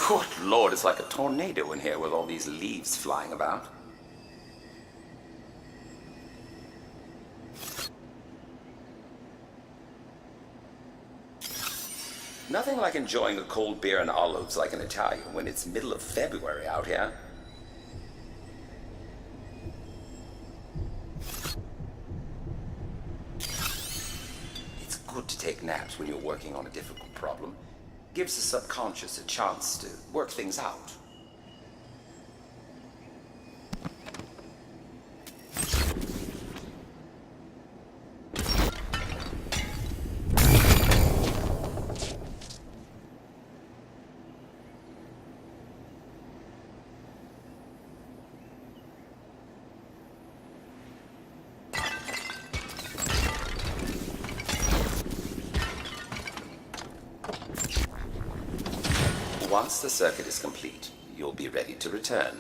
Good Lord, it's like a tornado in here with all these leaves flying about. Nothing like enjoying a cold beer and olives like an Italian when it's middle of February out here. It's good to take naps when you're working on a difficult problem. Gives the subconscious a chance to work things out. Once the circuit is complete, you'll be ready to return.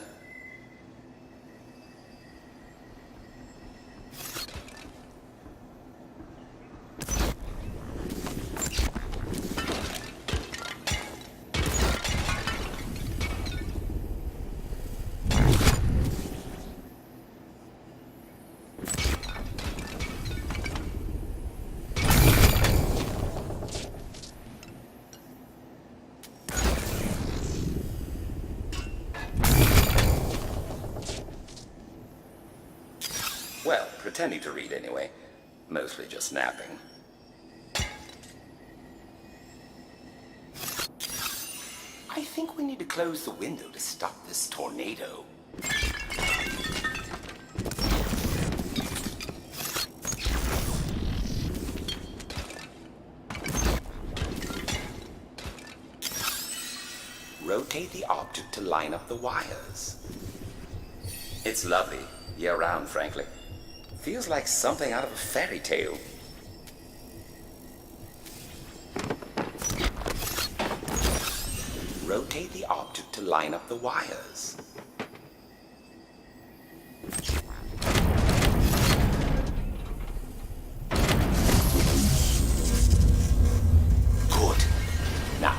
Well, pretending to read anyway. Mostly just napping. I think we need to close the window to stop this tornado. Rotate the object to line up the wires. It's lovely, year-round, frankly. Feels like something out of a fairy tale. Rotate the object to line up the wires. Good. Now,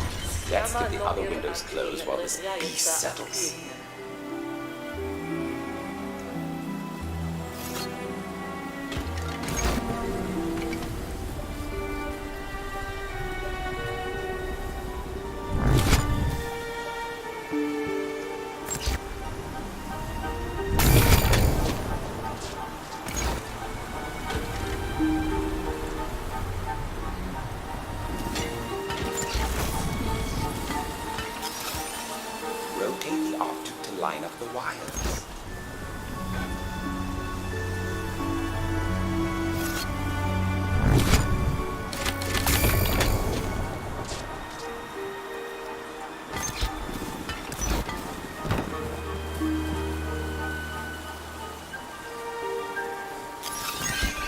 let's get the other windows closed while this beast settles. Rotate the object to line up the wires.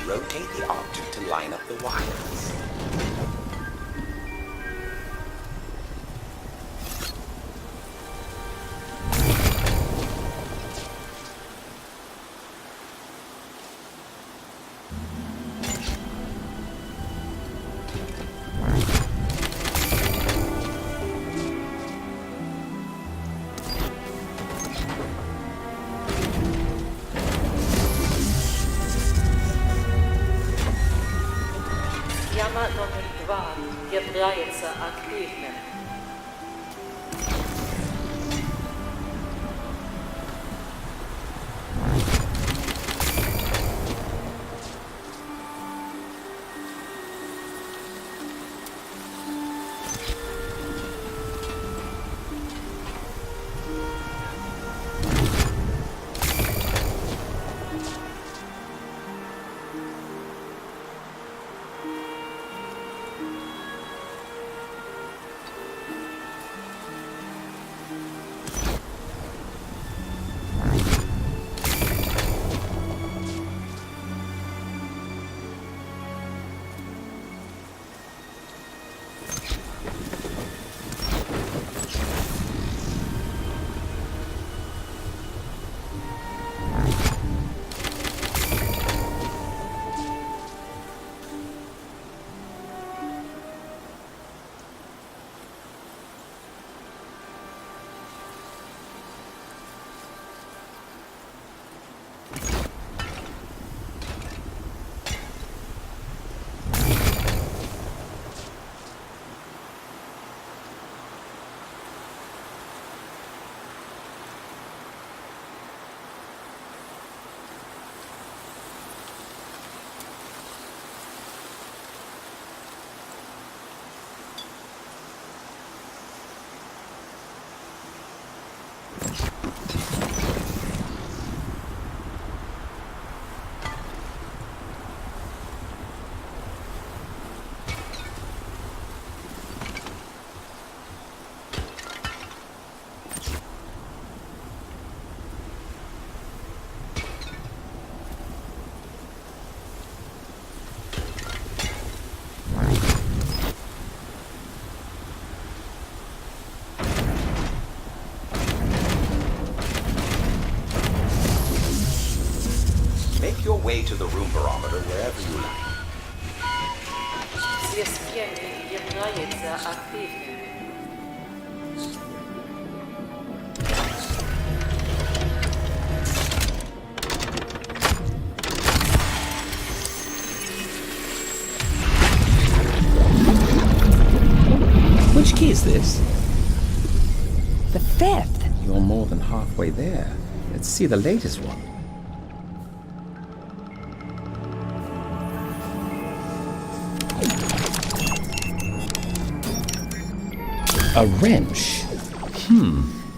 Rotate the object to line up the wires. Яма номер 2 является активным. to the room barometer wherever you like. Свистение является активным. Which key is this? The fifth. You're more than halfway there. Let's see the latest one. A wrench.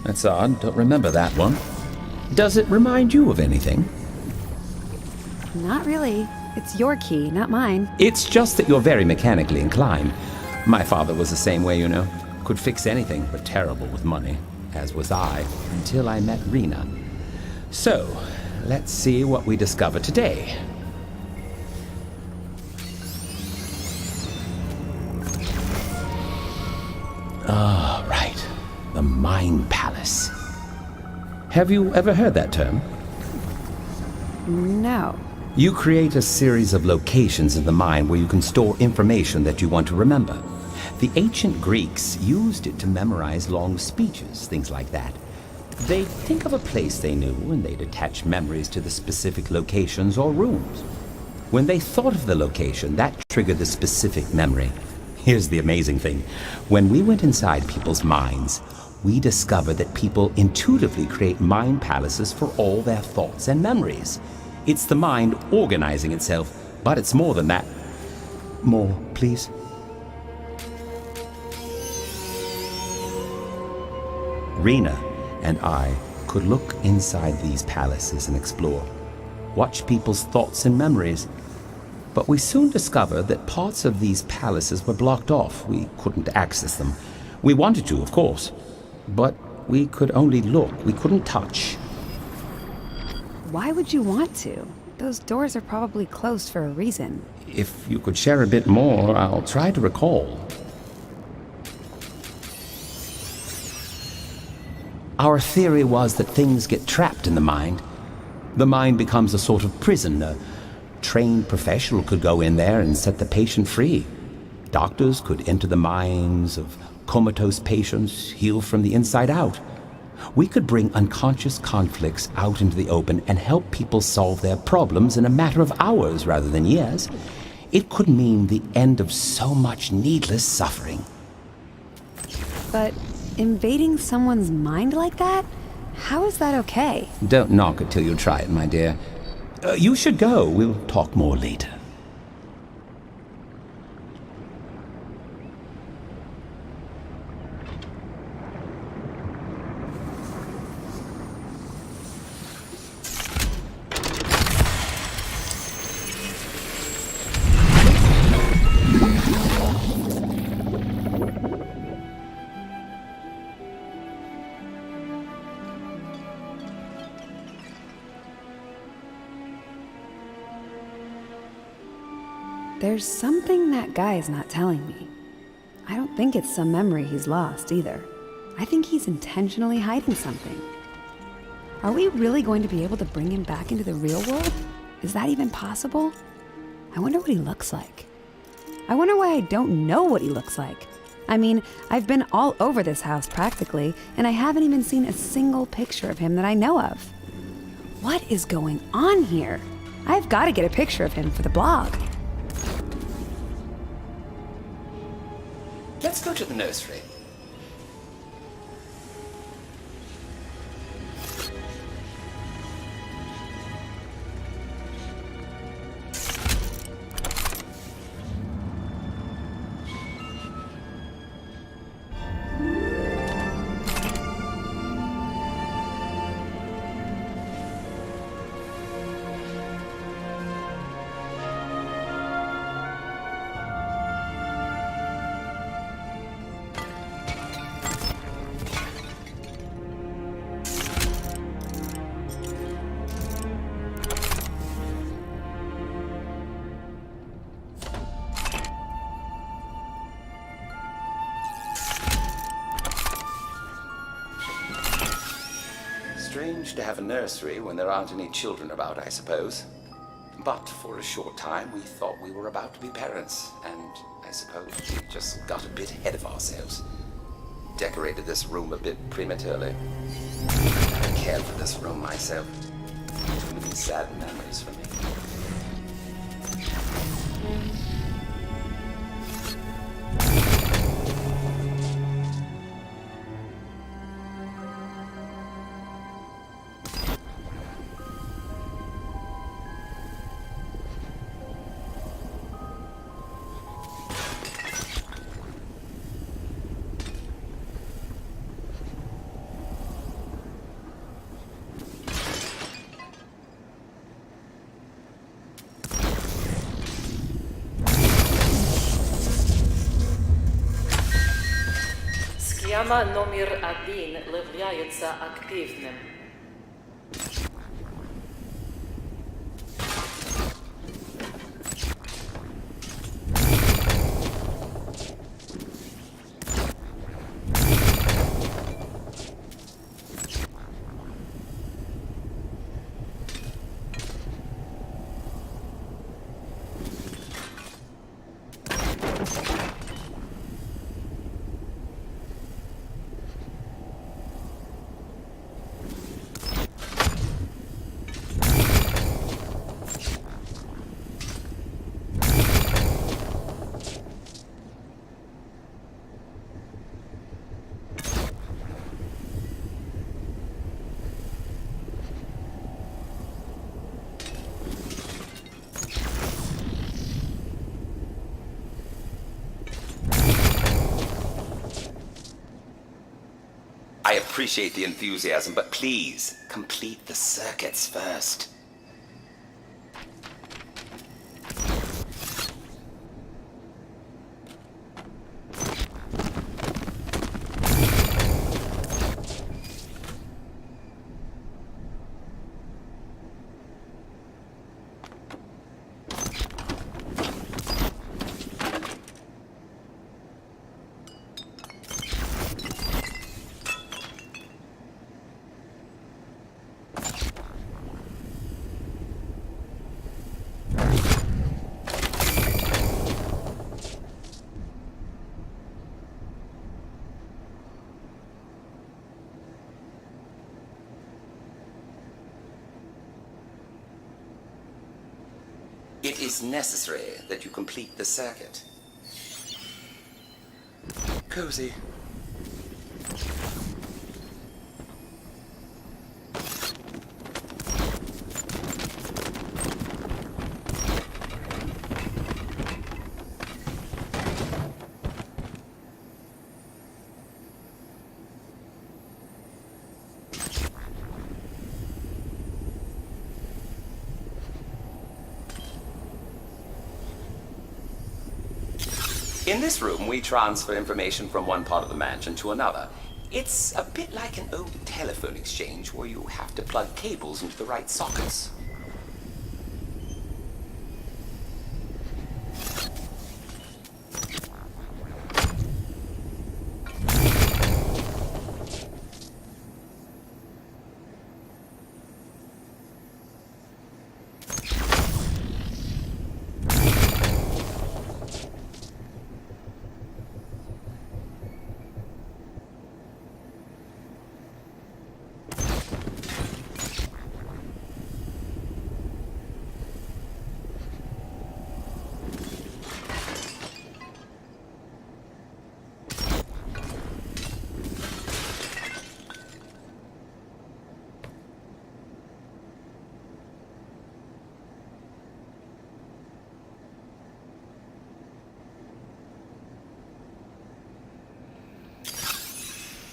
That's odd. Don't remember that one. Does it remind you of anything? Not really. It's your key, not mine. It's just that you're very mechanically inclined. My father was the same way, you know. Could fix anything, but terrible with money. As was I, until I met Rena. So, let's see what we discover today. Ah, right. The Mind Palace. Have you ever heard that term? No. You create a series of locations in the mind where you can store information that you want to remember. The ancient Greeks used it to memorize long speeches, things like that. They'd think of a place they knew and they'd attach memories to the specific locations or rooms. When they thought of the location, that triggered the specific memory. Here's the amazing thing. When we went inside people's minds, we discovered that people intuitively create mind palaces for all their thoughts and memories. It's the mind organizing itself, but it's more than that. More, please. Rena and I could look inside these palaces and explore, watch people's thoughts and memories. But we soon discovered that parts of these palaces were blocked off. We couldn't access them. We wanted to, of course, but we could only look. We couldn't touch. Why would you want to? Those doors are probably closed for a reason. If you could share a bit more, I'll try to recall. Our theory was that things get trapped in the mind. The mind becomes a sort of prison. A trained professional could go in there and set the patient free. Doctors could enter the minds of comatose patients, heal from the inside out. We could bring unconscious conflicts out into the open and help people solve their problems in a matter of hours rather than years. It could mean the end of so much needless suffering. But invading someone's mind like that? How is that okay? Don't knock it till you try it, my dear. You should go. We'll talk more later. There's something that guy is not telling me. I don't think it's some memory he's lost either. I think he's intentionally hiding something. Are we really going to be able to bring him back into the real world? Is that even possible? I wonder what he looks like. I wonder why I don't know what he looks like. I mean, I've been all over this house practically, and I haven't even seen a single picture of him that I know of. What is going on here? I've got to get a picture of him for the blog. Let's go to the nursery. Strange to have a nursery when there aren't any children about, I suppose. But for a short time, we thought we were about to be parents, and I suppose we just got a bit ahead of ourselves. Decorated this room a bit prematurely. I never cared for this room myself. Too many sad memories for me. Схема номер 1 является активным. I appreciate the enthusiasm, but please, complete the circuits first. It is necessary that you complete the circuit. Cozy. In this room, we transfer information from one part of the mansion to another. It's a bit like an old telephone exchange where you have to plug cables into the right sockets.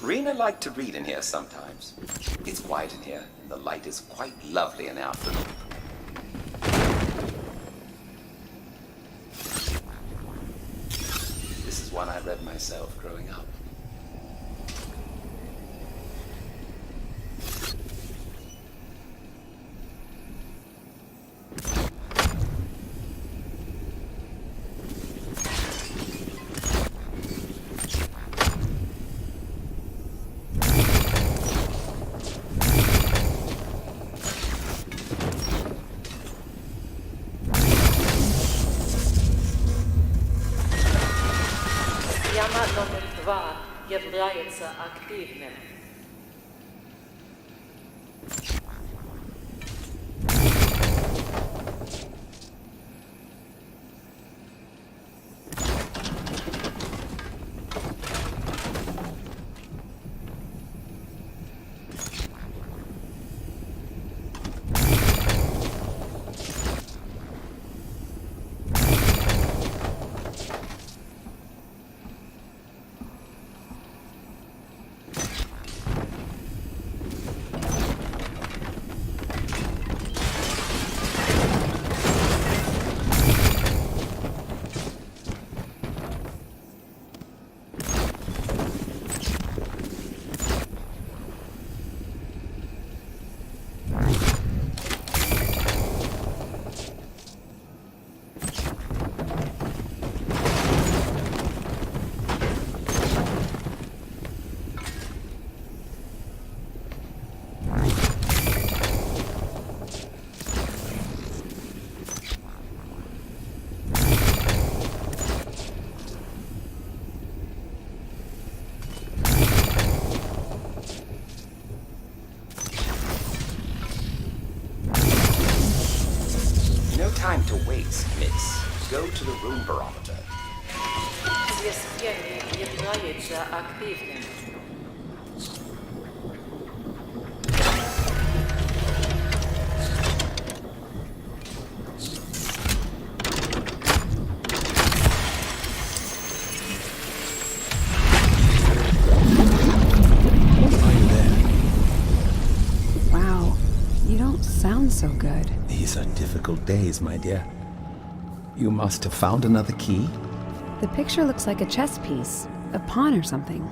Rena liked to read in here sometimes. It's quiet in here, and the light is quite lovely in the afternoon. This is one I read myself growing up. Программа номер 2 является активным. No time to waste, miss. Go to the room barometer. Освещение является активным. Wow, you don't sound so good. These are difficult days, my dear. You must have found another key. The picture looks like a chess piece, a pawn or something.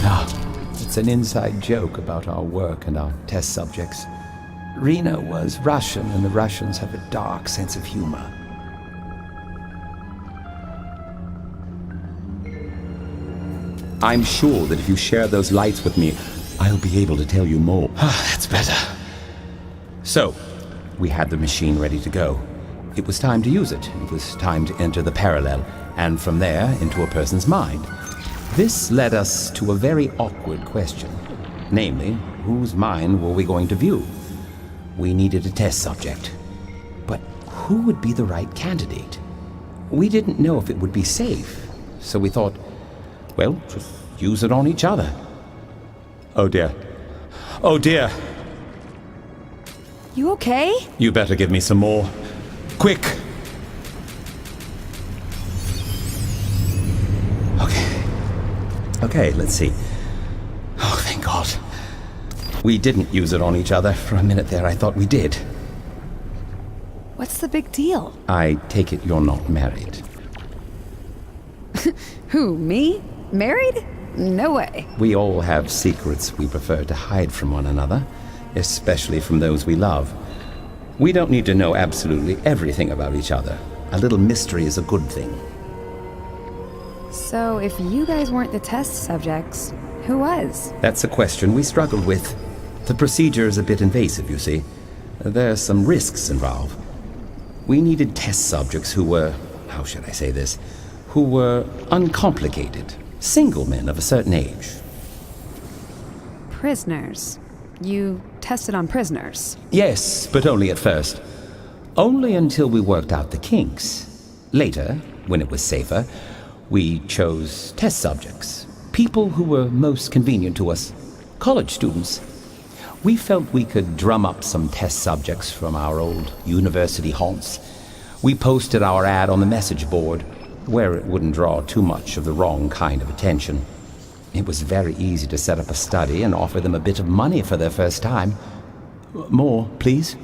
Ah, it's an inside joke about our work and our test subjects. Rena was Russian, and the Russians have a dark sense of humor. I'm sure that if you share those lights with me, I'll be able to tell you more. That's better. So, we had the machine ready to go. It was time to use it. It was time to enter the parallel, and from there into a person's mind. This led us to a very awkward question. Namely, whose mind were we going to view? We needed a test subject. But who would be the right candidate? We didn't know if it would be safe, so we thought, well, just use it on each other. Oh dear. Oh dear. You okay? You better give me some more. Quick! Okay, let's see. Oh, thank God. We didn't use it on each other. For a minute there, I thought we did. What's the big deal? I take it you're not married. Who, me? Married? No way. We all have secrets we prefer to hide from one another, especially from those we love. We don't need to know absolutely everything about each other. A little mystery is a good thing. So, if you guys weren't the test subjects, who was? That's a question we struggled with. The procedure is a bit invasive, you see. There's some risks involved. We needed test subjects who were, how should I say this, who were uncomplicated, single men of a certain age. Prisoners. You tested on prisoners. Yes, but only at first. Only until we worked out the kinks. Later, when it was safer, we chose test subjects, people who were most convenient to us, college students. We felt we could drum up some test subjects from our old university haunts. We posted our ad on the message board, where it wouldn't draw too much of the wrong kind of attention. It was very easy to set up a study and offer them a bit of money for their first time. More, please.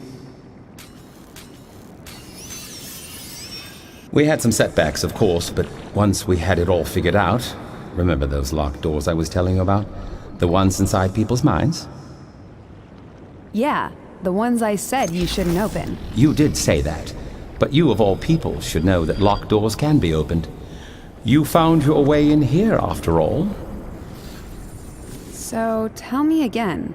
We had some setbacks, of course, but once we had it all figured out, remember those locked doors I was telling you about? The ones inside people's minds? Yeah, the ones I said you shouldn't open. You did say that, but you of all people should know that locked doors can be opened. You found your way in here, after all. So, tell me again,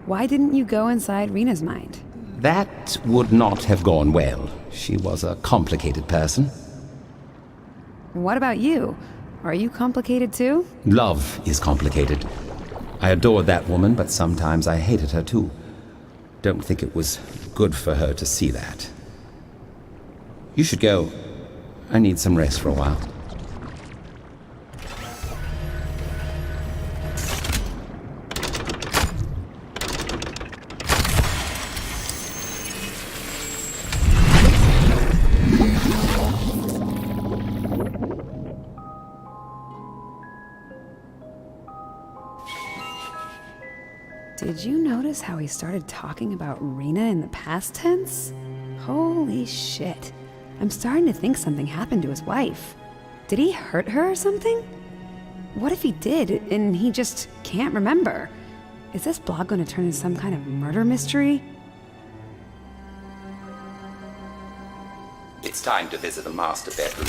why didn't you go inside Rena's mind? That would not have gone well. She was a complicated person. What about you? Are you complicated too? Love is complicated. I adored that woman, but sometimes I hated her too. Don't think it was good for her to see that. You should go. I need some rest for a while. Did you notice how he started talking about Rena in the past tense? Holy shit. I'm starting to think something happened to his wife. Did he hurt her or something? What if he did and he just can't remember? Is this blog going to turn into some kind of murder mystery? It's time to visit the master bedroom.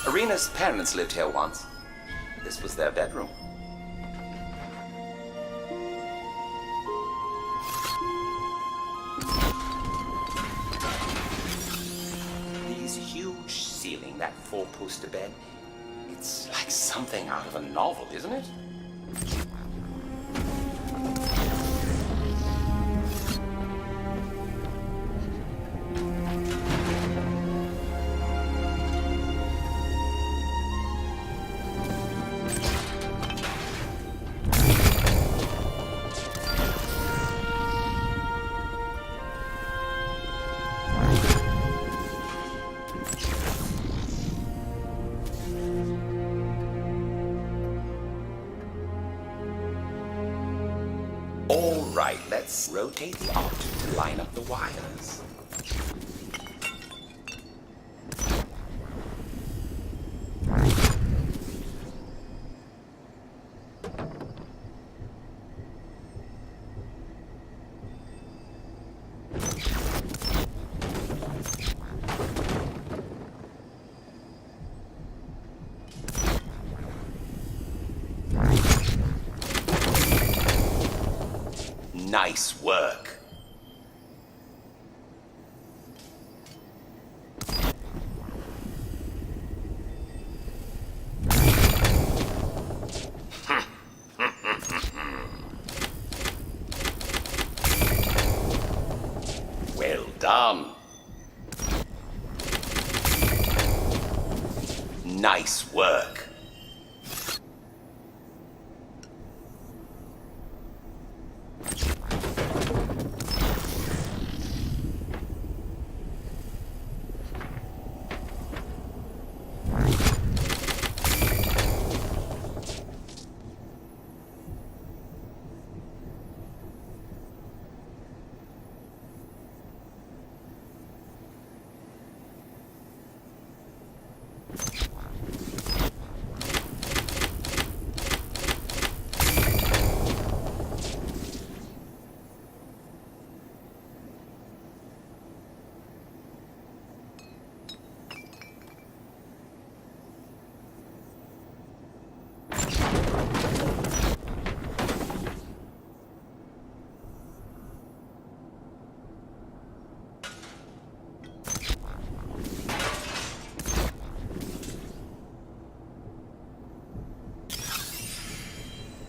Arena's parents lived here once. This was their bedroom. These huge ceiling, that four-poster bed, it's like something out of a novel, isn't it? All right, let's rotate the object to line up the wires. Nice work. Well done. Nice work.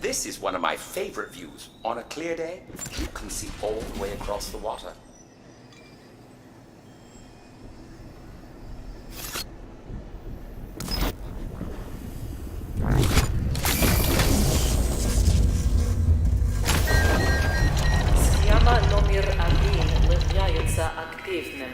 This is one of my favorite views. On a clear day, you can see all the way across the water. Схема номер 1 является активным.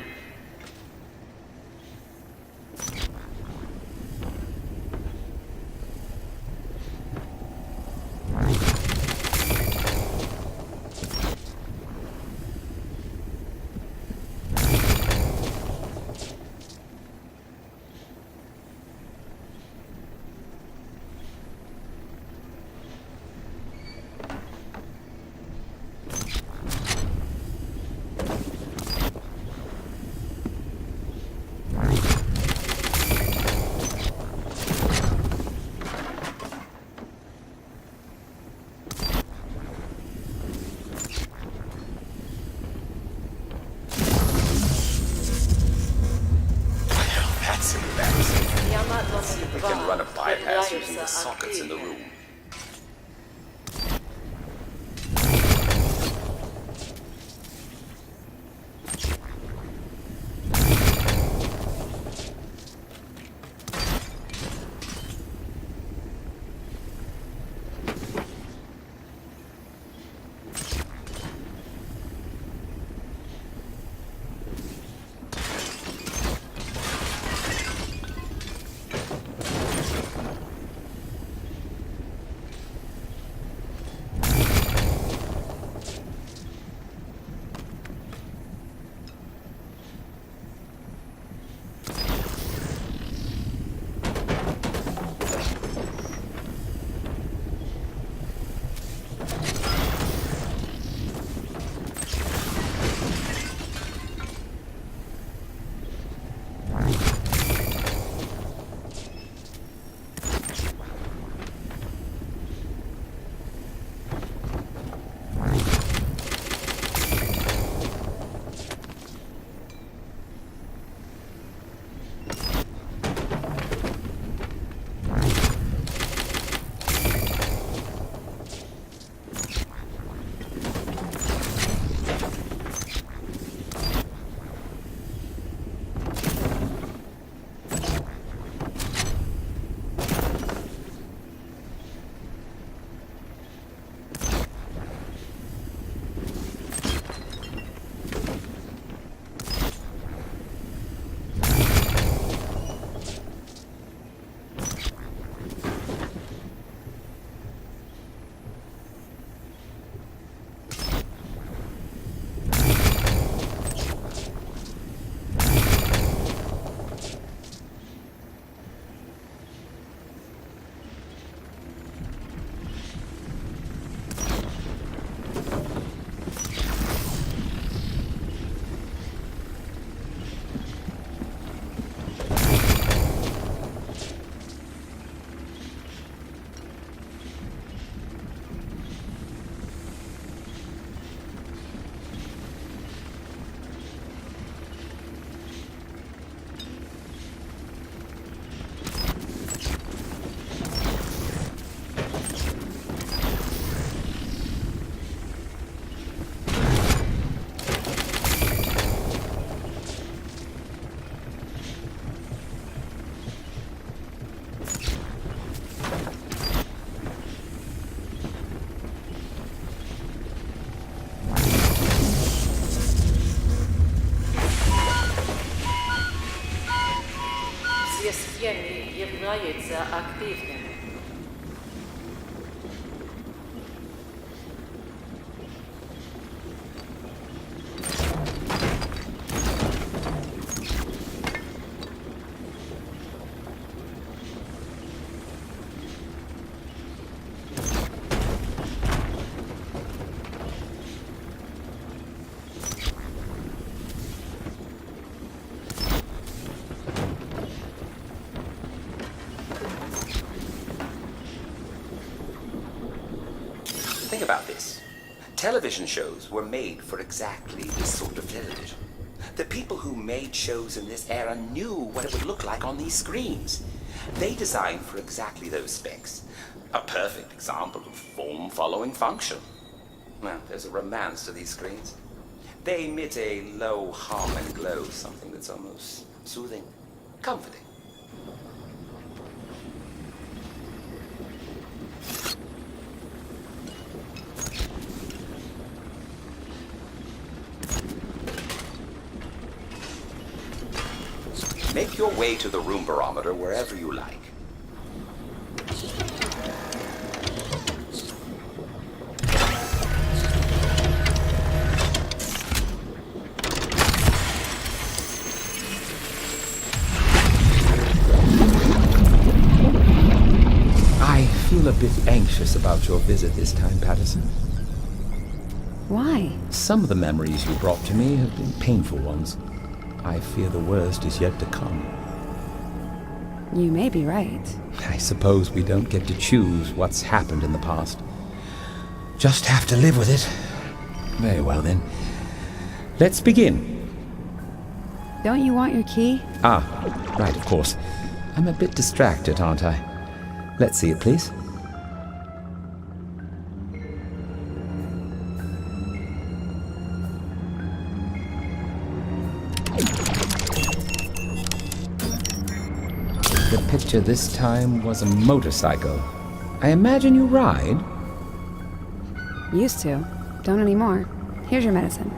See if we can run a bypass using the sockets in the room. Съедение является активным. Think about this. Television shows were made for exactly this sort of television. The people who made shows in this era knew what it would look like on these screens. They designed for exactly those specs. A perfect example of form-following function. Well, there's a romance to these screens. They emit a low hum and glow, something that's almost soothing, comforting. Make your way to the room barometer wherever you like. I feel a bit anxious about your visit this time, Patterson. Why? Some of the memories you brought to me have been painful ones. I fear the worst is yet to come. You may be right. I suppose we don't get to choose what's happened in the past. Just have to live with it. Very well then. Let's begin. Don't you want your key? Ah, right, of course. I'm a bit distracted, aren't I? Let's see it, please. The picture this time was a motorcycle. I imagine you ride? Used to. Don't anymore. Here's your medicine.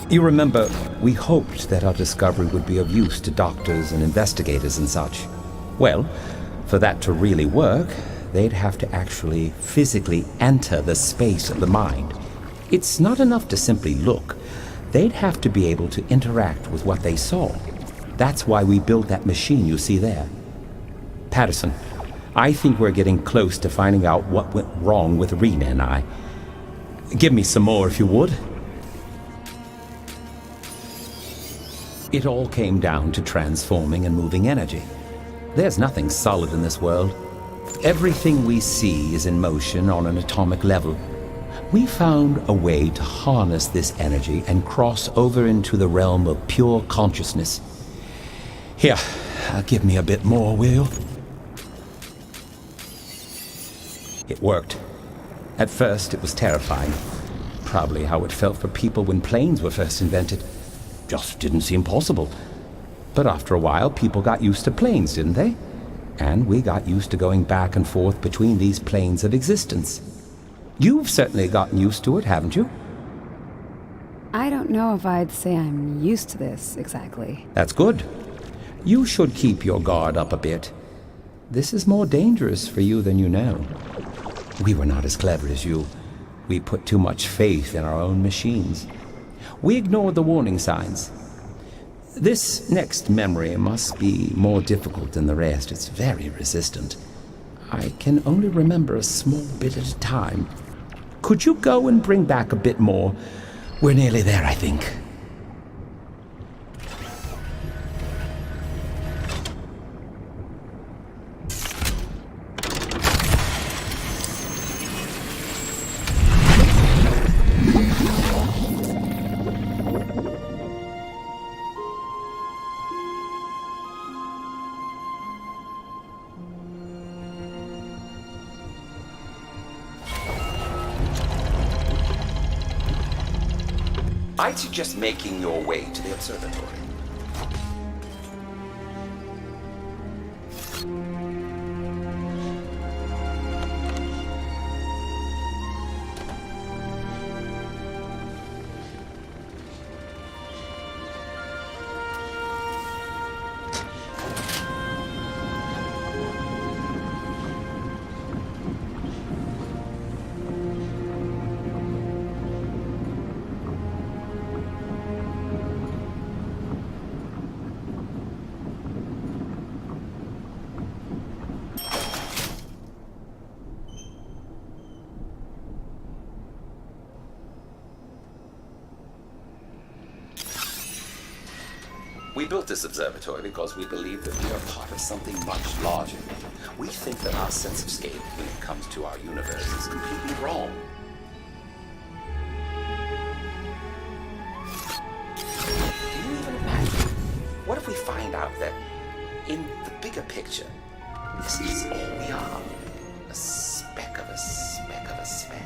You remember, we hoped that our discovery would be of use to doctors and investigators and such. Well, for that to really work, they'd have to actually physically enter the space of the mind. It's not enough to simply look. They'd have to be able to interact with what they saw. That's why we built that machine you see there. Patterson, I think we're getting close to finding out what went wrong with Rena and I. Give me some more if you would. It all came down to transforming and moving energy. There's nothing solid in this world. Everything we see is in motion on an atomic level. We found a way to harness this energy and cross over into the realm of pure consciousness. Here, give me a bit more, will you? It worked. At first, it was terrifying. Probably how it felt for people when planes were first invented. Just didn't seem possible. But after a while, people got used to planes, didn't they? And we got used to going back and forth between these planes of existence. You've certainly gotten used to it, haven't you? I don't know if I'd say I'm used to this exactly. That's good. You should keep your guard up a bit. This is more dangerous for you than you know. We were not as clever as you. We put too much faith in our own machines. We ignored the warning signs. This next memory must be more difficult than the rest. It's very resistant. I can only remember a small bit at a time. Could you go and bring back a bit more? We're nearly there, I think. I'd suggest making your way to the observatory. We built this observatory because we believe that we are part of something much larger. We think that our sense of scale when it comes to our universe is completely wrong. Do you even imagine? What if we find out that in the bigger picture, this is all we are? A speck of a speck of a speck.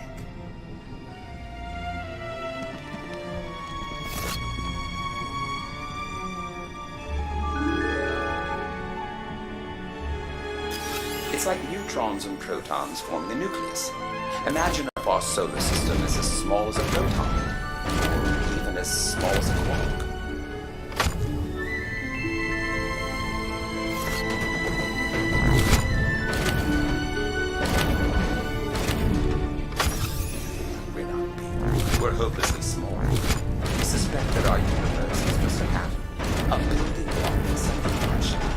It's like neutrons and protons forming the nucleus. Imagine if our solar system is as small as a proton, or even as small as a quark. We're not big. We're hopelessly small. We suspect that our universe is just an atom, a building block of something much larger.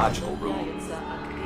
meteorological room. Является активным.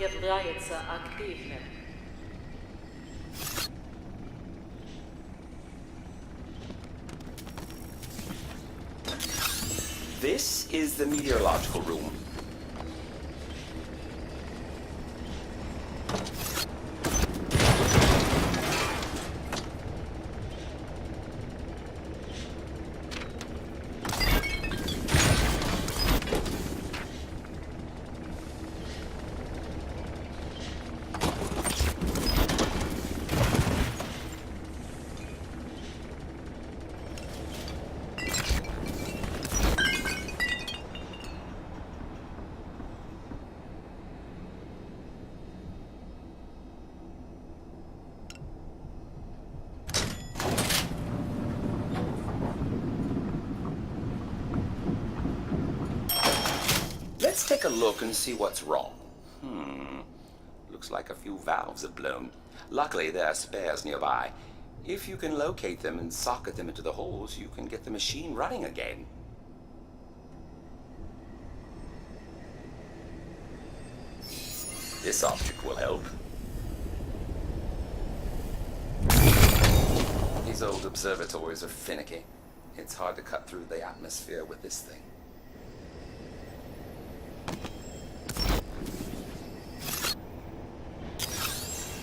является активным. This is the meteorological room. Let's take a look and see what's wrong. Looks like a few valves have blown. Luckily, there are spares nearby. If you can locate them and socket them into the holes, you can get the machine running again. This object will help. These old observatories are finicky. It's hard to cut through the atmosphere with this thing.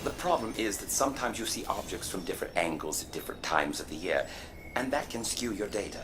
The problem is that sometimes you see objects from different angles at different times of the year, and that can skew your data.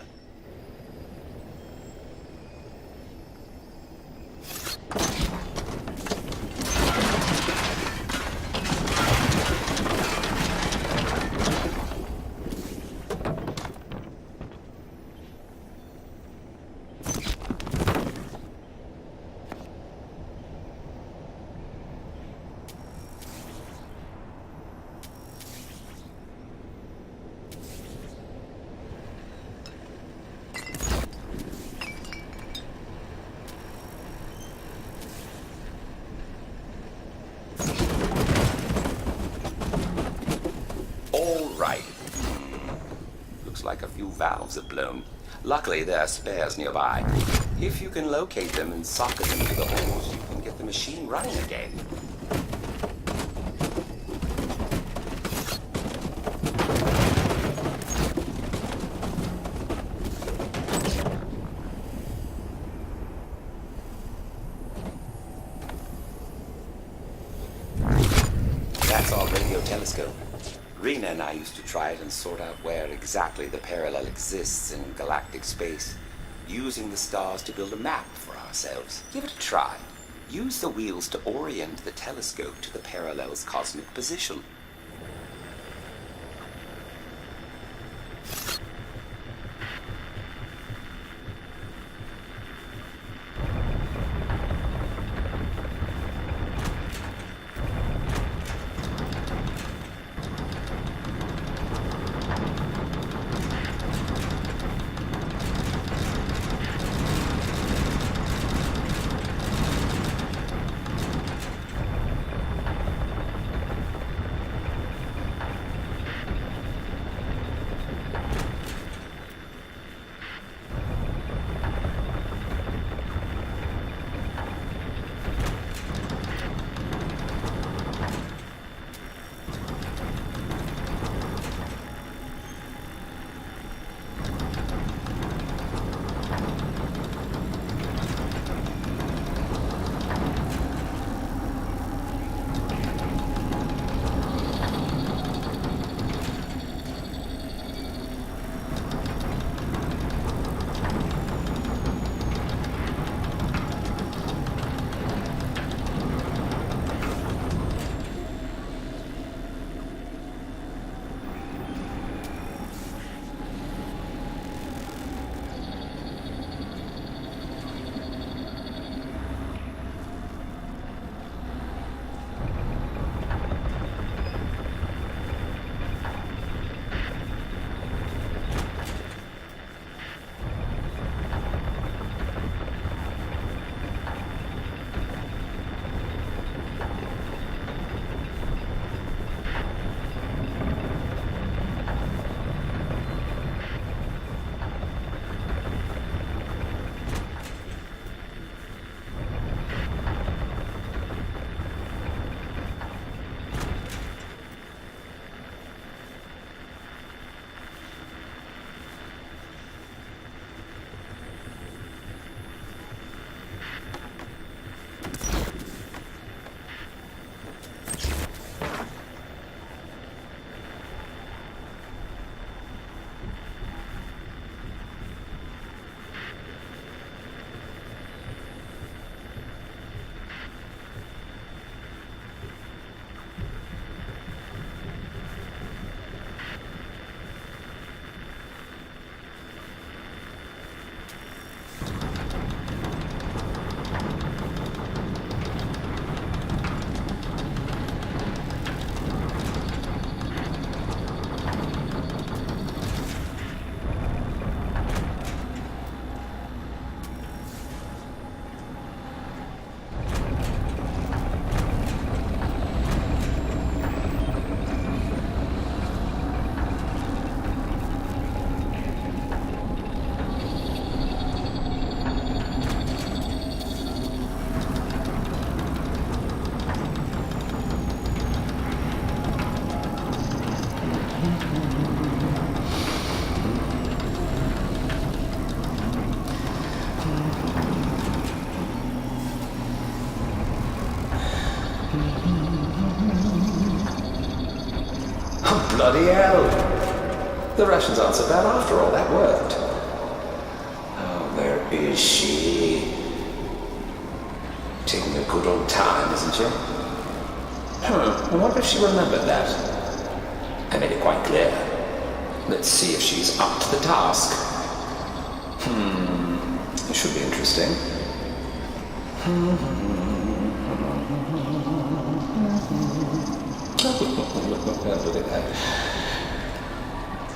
like a few valves have blown. Luckily, there are spares nearby. If you can locate them and socket them to the holes, you can get the machine running again. That's our radio telescope. Rena and I used to try it and sort out where exactly the parallel exists in galactic space, using the stars to build a map for ourselves. Give it a try. Use the wheels to orient the telescope to the parallel's cosmic position. Bloody hell! The Russians aren't so bad after all, that worked. Oh, where is she? Taking a good old time, isn't she? I wonder if she remembered that. I made it quite clear. Let's see if she's up to the task. It should be interesting. Look at that.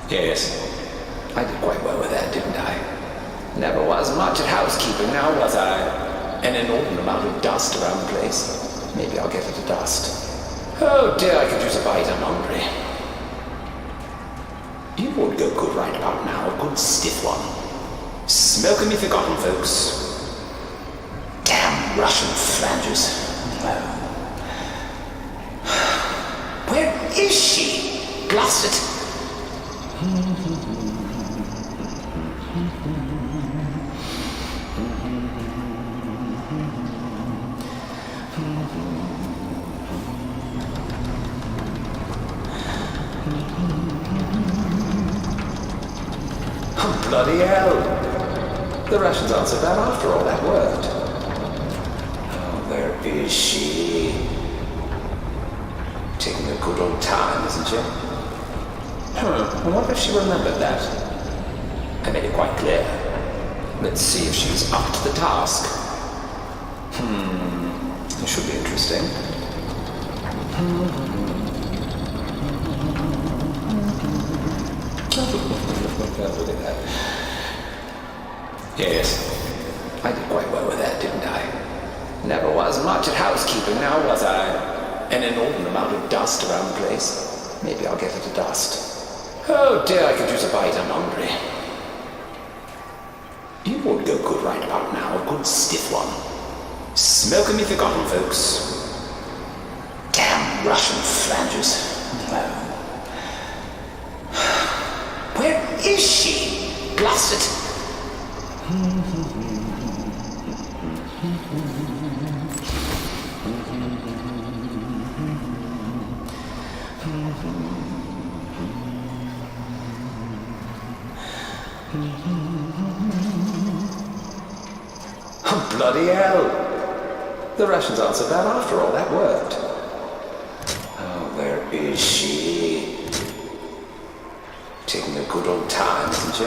Yes, I did quite well with that, didn't I? Never was much at housekeeping now, was I? An inordinate amount of dust around the place. Maybe I'll get it to dust. Oh dear, I could use a bite, I'm hungry. You would go good right about now, a good stiff one. Smoke 'em if you've got 'em, folks. Damn Russian flanges. Where is she? Blast it! Oh, bloody hell! The Russians answered that after all that worked. Oh, where is she? Taking a good old time, isn't she? I wonder if she remembered that. I made it quite clear. Let's see if she's up to the task. It should be interesting. Look at that. Yes, I did quite well with that, didn't I? Never was much at housekeeping now, was I? An inordinate amount of dust around the place. Maybe I'll get it to dust. Oh dear, I could use a bite, I'm hungry. You would go good right about now, a good stiff one. Smoke 'em if you've got 'em, folks. Damn Russian flanges. Where is she? Blast it! Oh, bloody hell! The Russians answered that after all that worked. Oh, where is she? Taking a good old time, isn't she?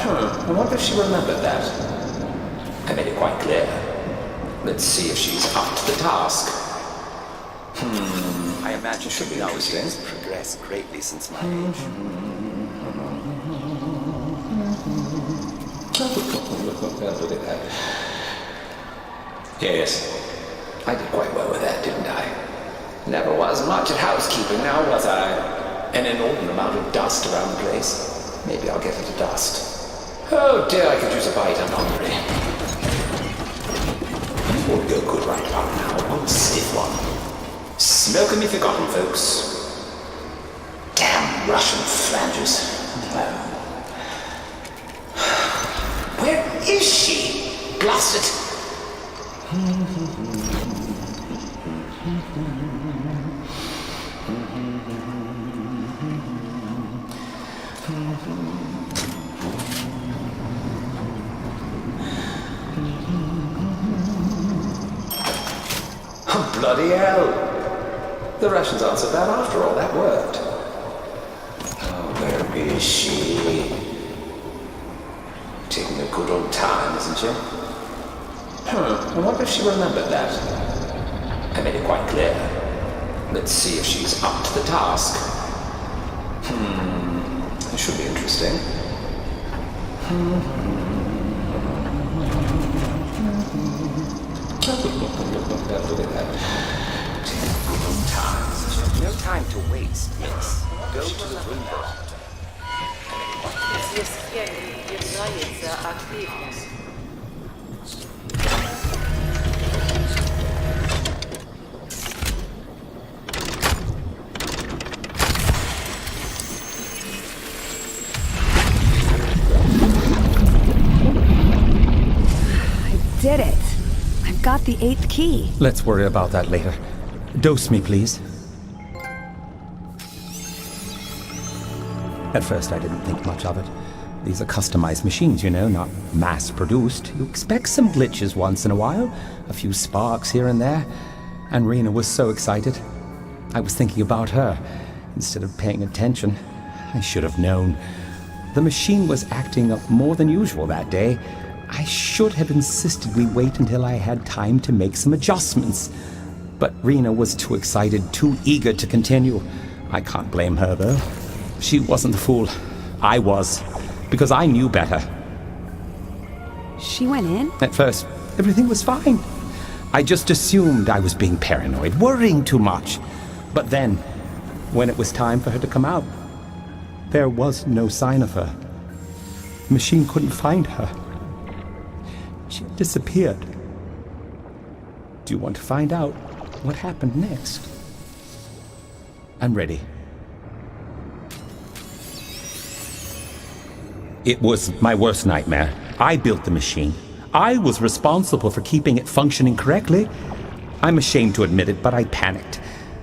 I wonder if she remembered that. I made it quite clear. Let's see if she's up to the task. I imagine Should be technology has interesting. progressed greatly since my age. Look at that. Yes, I did quite well with that, didn't I? Never was much at housekeeping now, was I? An inordinate amount of dust around the place. Maybe I'll get it to dust. Oh dear, I could use a bite, I'm hungry. You would go good right about now, a good stiff one. Smoke 'em if you've got 'em, folks. Damn Russian flanges. Where is she? Blast it! Oh, bloody hell! The Russians answered that after all that worked. Oh, where is she? Taking a good old time, isn't she? I wonder if she remembered that. I made it quite clear. Let's see if she's up to the task. It should be interesting. Look at that. Taking a good old time, isn't she? No time to waste, miss. Go to the window. Освещение является активным. Did it. I've got the 8th key. Let's worry about that later. Dose me, please. At first, I didn't think much of it. These are customized machines, you know, not mass-produced. You expect some glitches once in a while, a few sparks here and there. And Rena was so excited. I was thinking about her instead of paying attention. I should have known. The machine was acting up more than usual that day. I should have insisted we wait until I had time to make some adjustments. But Rena was too excited, too eager to continue. I can't blame her, though. She wasn't the fool. I was, because I knew better. She went in? At first, everything was fine. I just assumed I was being paranoid, worrying too much. But then, when it was time for her to come out, There was no sign of her. The machine couldn't find her. She had disappeared. Do you want to find out what happened next? I'm ready. It was my worst nightmare. I built the machine. I was responsible for keeping it functioning correctly. I'm ashamed to admit it, but I panicked.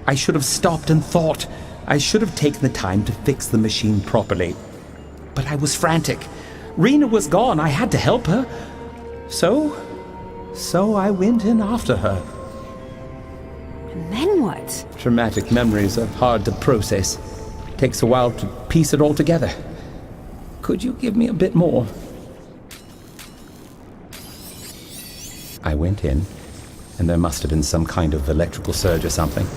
I should have stopped and thought. I should have taken the time to fix the machine properly. But I was frantic. Rena was gone. I had to help her. So I went in after her. And then what? Traumatic memories are hard to process. Takes a while to piece it all together. Could you give me a bit more? I went in, and there must have been some kind of electrical surge or something.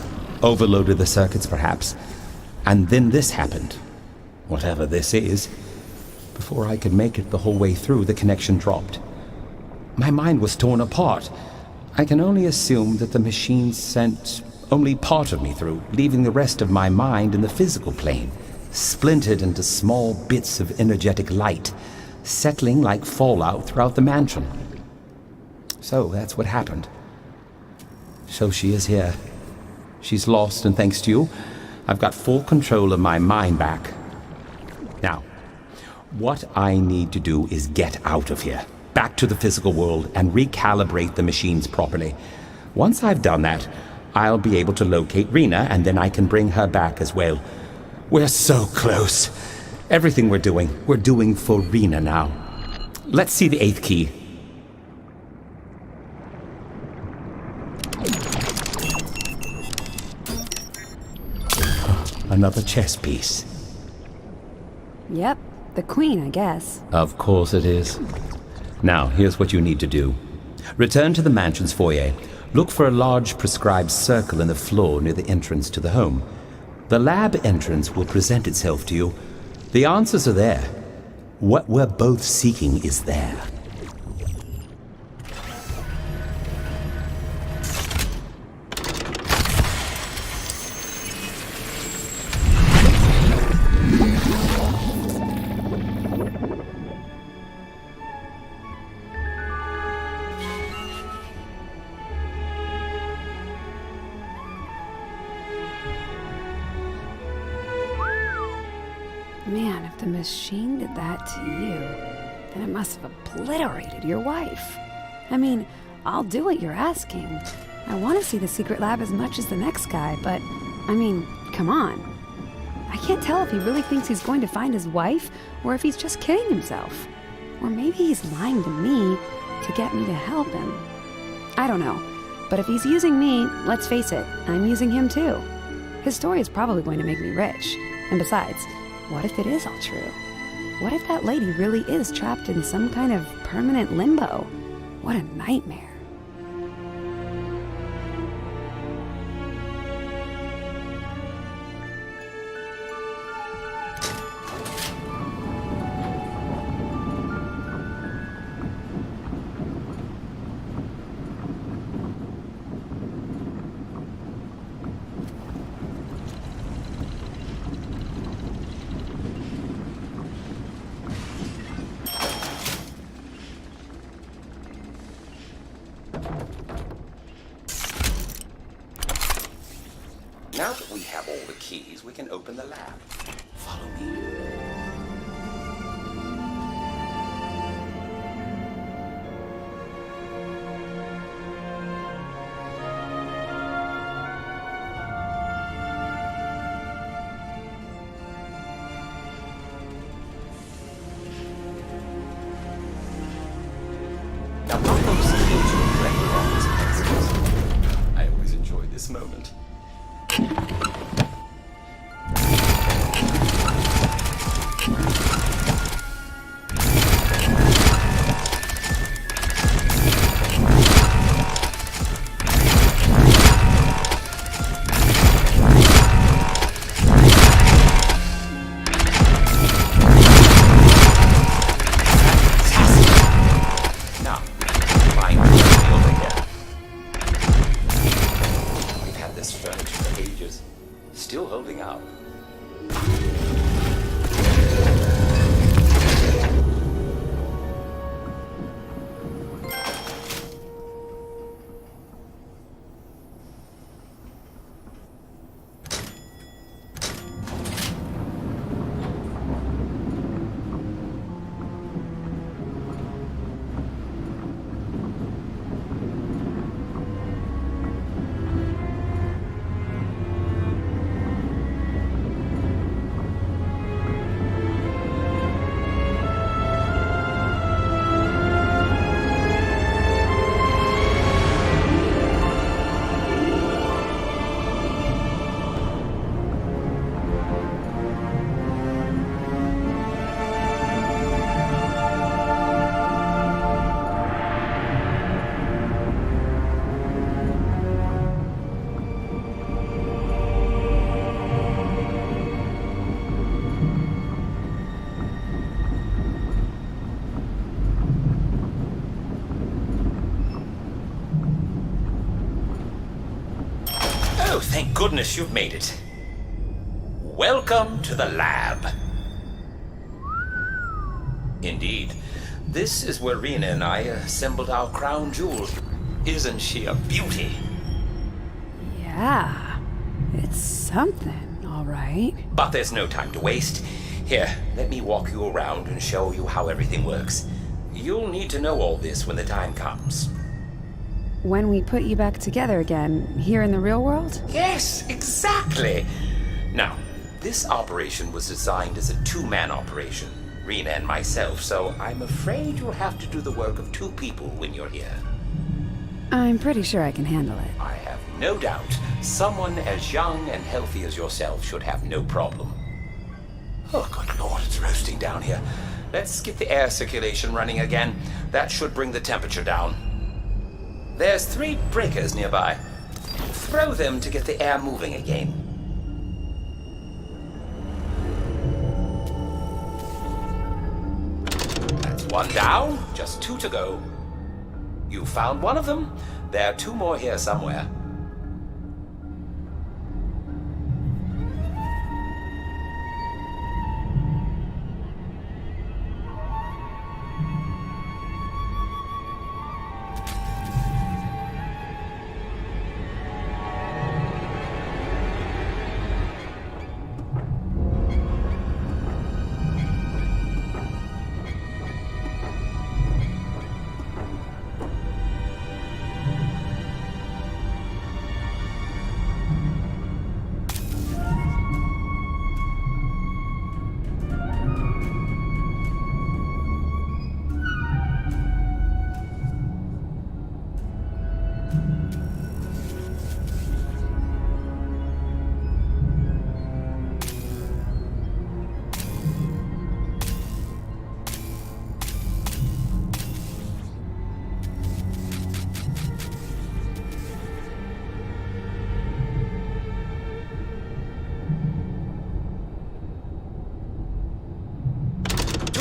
Overloaded the circuits, perhaps. And then this happened. Whatever this is. Before I could make it the whole way through, the connection dropped. My mind was torn apart. I can only assume that the machine sent only part of me through, leaving the rest of my mind in the physical plane, splintered into small bits of energetic light, settling like fallout throughout the mansion. So that's what happened. So she is here. She's lost, and thanks to you, I've got full control of my mind back. Now, what I need to do is get out of here, back to the physical world, and recalibrate the machines properly. Once I've done that, I'll be able to locate Rena, and then I can bring her back as well. We're so close. Everything we're doing for Rena now. Let's see the 8th key. Another chess piece. Yep, the queen, I guess. Of course it is. Now, here's what you need to do. Return to the mansion's foyer. Look for a large prescribed circle in the floor near the entrance to the home. The lab entrance will present itself to you. The answers are there. What we're both seeking is there. Man, if the machine did that to you, then it must have obliterated your wife. I mean, I'll do what you're asking. I want to see the secret lab as much as the next guy, but, I mean, come on. I can't tell if he really thinks he's going to find his wife, or if he's just kidding himself. Or maybe he's lying to me to get me to help him. I don't know, but if he's using me, let's face it, I'm using him too. His story is probably going to make me rich. And besides, what if it is all true? What if that lady really is trapped in some kind of permanent limbo? What a nightmare. Now that we have all the keys, we can open the lab. Follow me. Now, pop those skills you collect with all these pencils. I always enjoy this moment. Still holding out. So, thank goodness you've made it. Welcome to the lab. Indeed. This is where Rena and I assembled our crown jewel. Isn't she a beauty? Yeah, it's something, all right. But there's no time to waste. Here, let me walk you around and show you how everything works. You'll need to know all this when the time comes. When we put you back together again, here in the real world? Yes, exactly. Now, this operation was designed as a two-man operation, Rena and myself, so I'm afraid you'll have to do the work of two people when you're here. I'm pretty sure I can handle it. I have no doubt someone as young and healthy as yourself should have no problem. Oh, good Lord, it's roasting down here. Let's get the air circulation running again. That should bring the temperature down. There's 3 breakers nearby. Throw them to get the air moving again. That's 1 down, just 2 to go. You found one of them. There are 2 more here somewhere.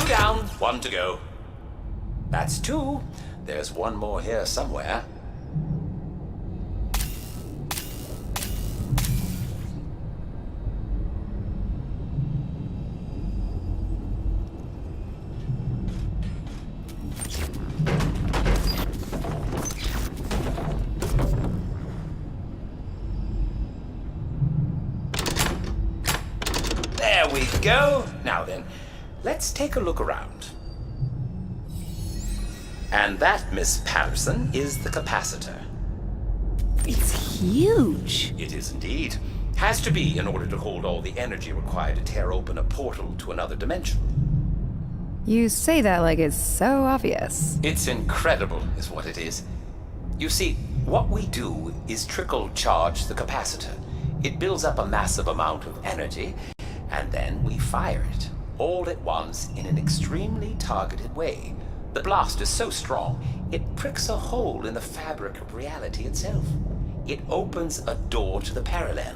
Down, 1 to go. That's 2. There's 1 more here somewhere. There we go. Now then, let's take a look around. And that, Miss Patterson, is the capacitor. It's huge. It is indeed. Has to be in order to hold all the energy required to tear open a portal to another dimension. You say that like it's so obvious. It's incredible, is what it is. You see, what we do is trickle charge the capacitor. It builds up a massive amount of energy, and then we fire it, all at once in an extremely targeted way. The blast is so strong, it pricks a hole in the fabric of reality itself. It opens a door to the parallel.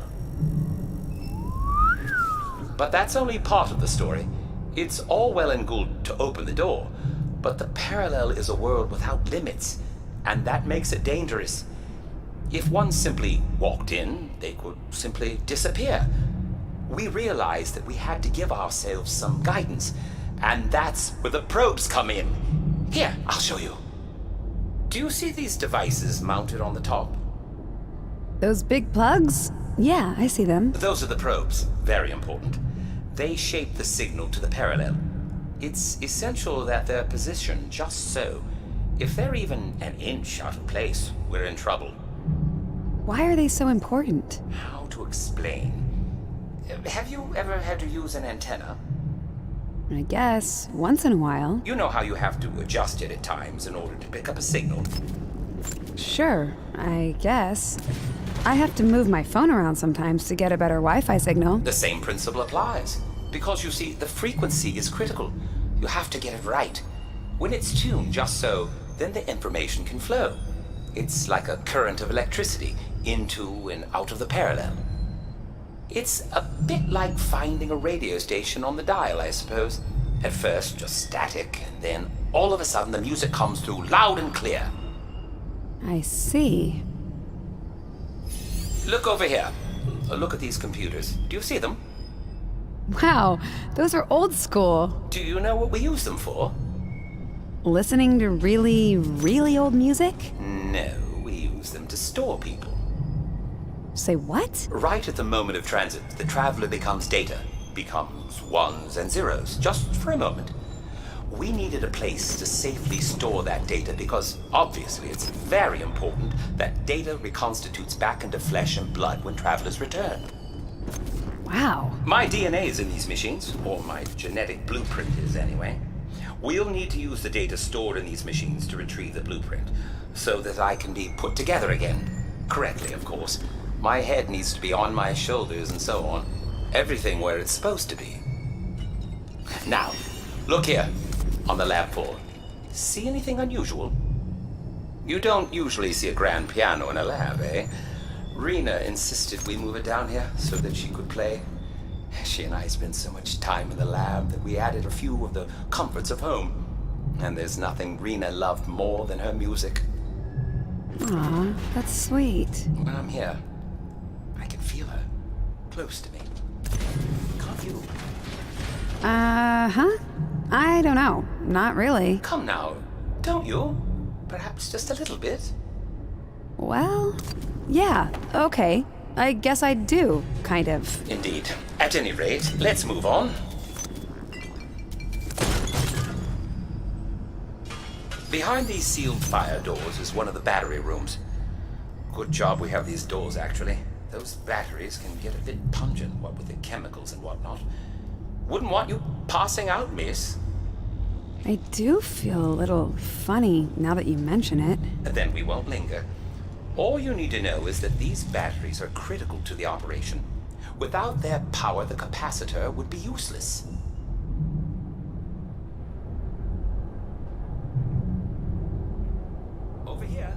But that's only part of the story. It's all well and good to open the door, but the parallel is a world without limits, and that makes it dangerous. If one simply walked in, they could simply disappear. We realized that we had to give ourselves some guidance, and that's where the probes come in. Here, I'll show you. Do you see these devices mounted on the top? Those big plugs? Yeah, I see them. Those are the probes. Very important. They shape the signal to the parallel. It's essential that they're positioned just so. If they're even an inch out of place, we're in trouble. Why are they so important? How to explain? Have you ever had to use an antenna? I guess, once in a while. You know how you have to adjust it at times in order to pick up a signal. Sure, I guess. I have to move my phone around sometimes to get a better Wi-Fi signal. The same principle applies. Because you see, the frequency is critical. You have to get it right. When it's tuned just so, then the information can flow. It's like a current of electricity into and out of the parallel. It's a bit like finding a radio station on the dial, I suppose. At first, just static, and then all of a sudden the music comes through loud and clear. I see. Look over here. Look at these computers. Do you see them? Wow, those are old school. Do you know what we use them for? Listening to really, really old music? No, we use them to store people. Say what? Right at the moment of transit, the traveler becomes data. Becomes ones and zeros, just for a moment. We needed a place to safely store that data because, obviously, it's very important that data reconstitutes back into flesh and blood when travelers return. Wow. My DNA is in these machines, or my genetic blueprint is anyway. We'll need to use the data stored in these machines to retrieve the blueprint, so that I can be put together again. Correctly, of course. My head needs to be on my shoulders and so on. Everything where it's supposed to be. Now, look here, on the lab floor. See anything unusual? You don't usually see a grand piano in a lab, eh? Rena insisted we move it down here so that she could play. She and I spent so much time in the lab that we added a few of the comforts of home. And there's nothing Rena loved more than her music. Aw, that's sweet. When I'm here, I can feel her close to me. Can't you? Huh? I don't know. Not really. Come now, don't you? Perhaps just a little bit. Well, yeah, okay. I guess I do, kind of. Indeed. At any rate, let's move on. Behind these sealed fire doors is one of the battery rooms. Good job we have these doors, actually. Those batteries can get a bit pungent, what with the chemicals and whatnot. Wouldn't want you passing out, miss. I do feel a little funny now that you mention it. Then we won't linger. All you need to know is that these batteries are critical to the operation. Without their power, the capacitor would be useless. Over here.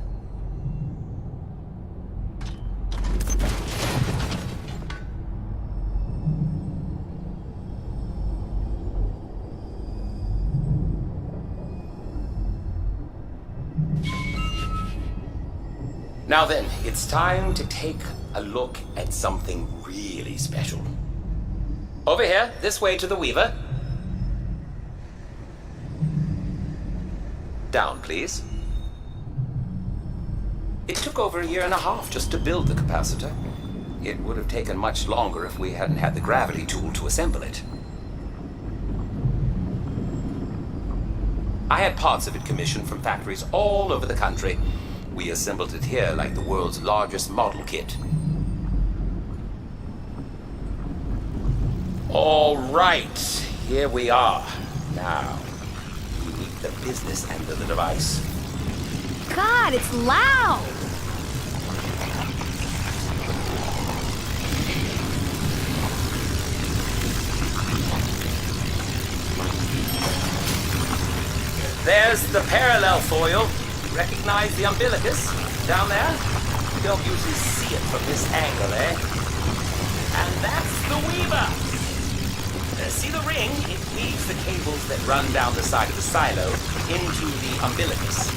Now then, it's time to take a look at something really special. Over here, this way to the Weaver. Down, please. It took over a year and a half just to build the capacitor. It would have taken much longer if we hadn't had the gravity tool to assemble it. I had parts of it commissioned from factories all over the country. We assembled it here like the world's largest model kit. All right, here we are. Now, we meet the business end of the device. God, it's loud! There's the parallel foil. Recognize the umbilicus down there? You don't usually see it from this angle, eh? And that's the Weaver. See the ring? It weaves the cables that run down the side of the silo into the umbilicus.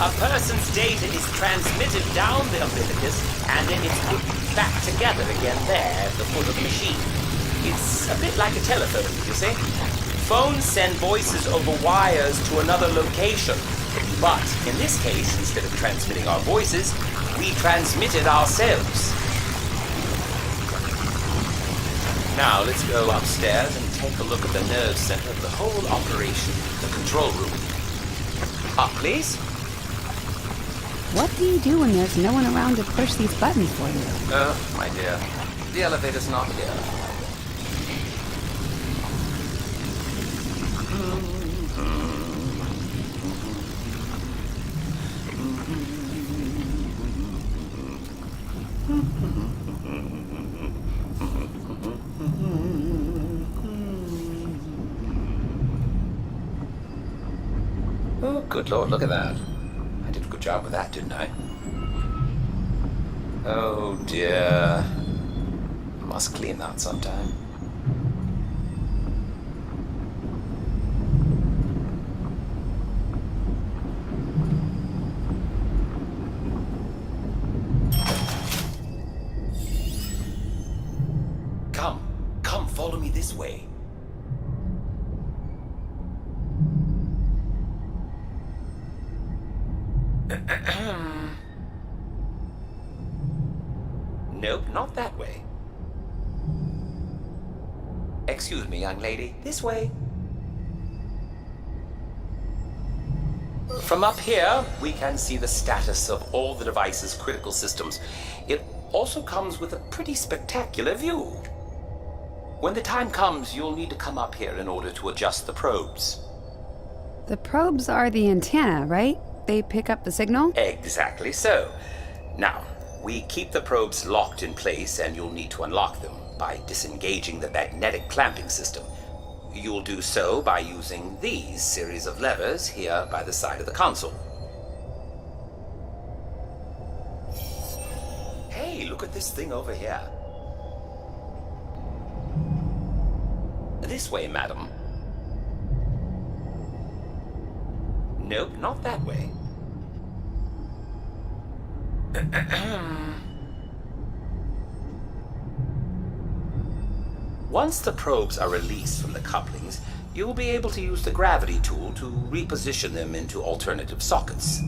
A person's data is transmitted down the umbilicus, and then it's put back together again there at the foot of the machine. It's a bit like a telephone, you see? Phones send voices over wires to another location. But in this case, instead of transmitting our voices, we transmitted ourselves. Now let's go upstairs and take a look at the nerve center of the whole operation, the control room. Up, please. What do you do when there's no one around to push these buttons for you? Oh, my dear. The elevator's not here. Oh, good Lord, look at that. I did a good job with that, didn't I? Oh, dear. I must clean that sometime. follow me this way. Nope, not that way. Excuse me, young lady. This way. From up here, we can see the status of all the device's critical systems. It also comes with a pretty spectacular view. When the time comes, you'll need to come up here in order to adjust the probes. The probes are the antenna, right? They pick up the signal? Exactly so. Now, we keep the probes locked in place, and you'll need to unlock them by disengaging the magnetic clamping system. You'll do so by using these series of levers here by the side of the console. Hey, look at this thing over here. This way, madam. Nope, not that way. Once the probes are released from the couplings, you'll be able to use the gravity tool to reposition them into alternative sockets.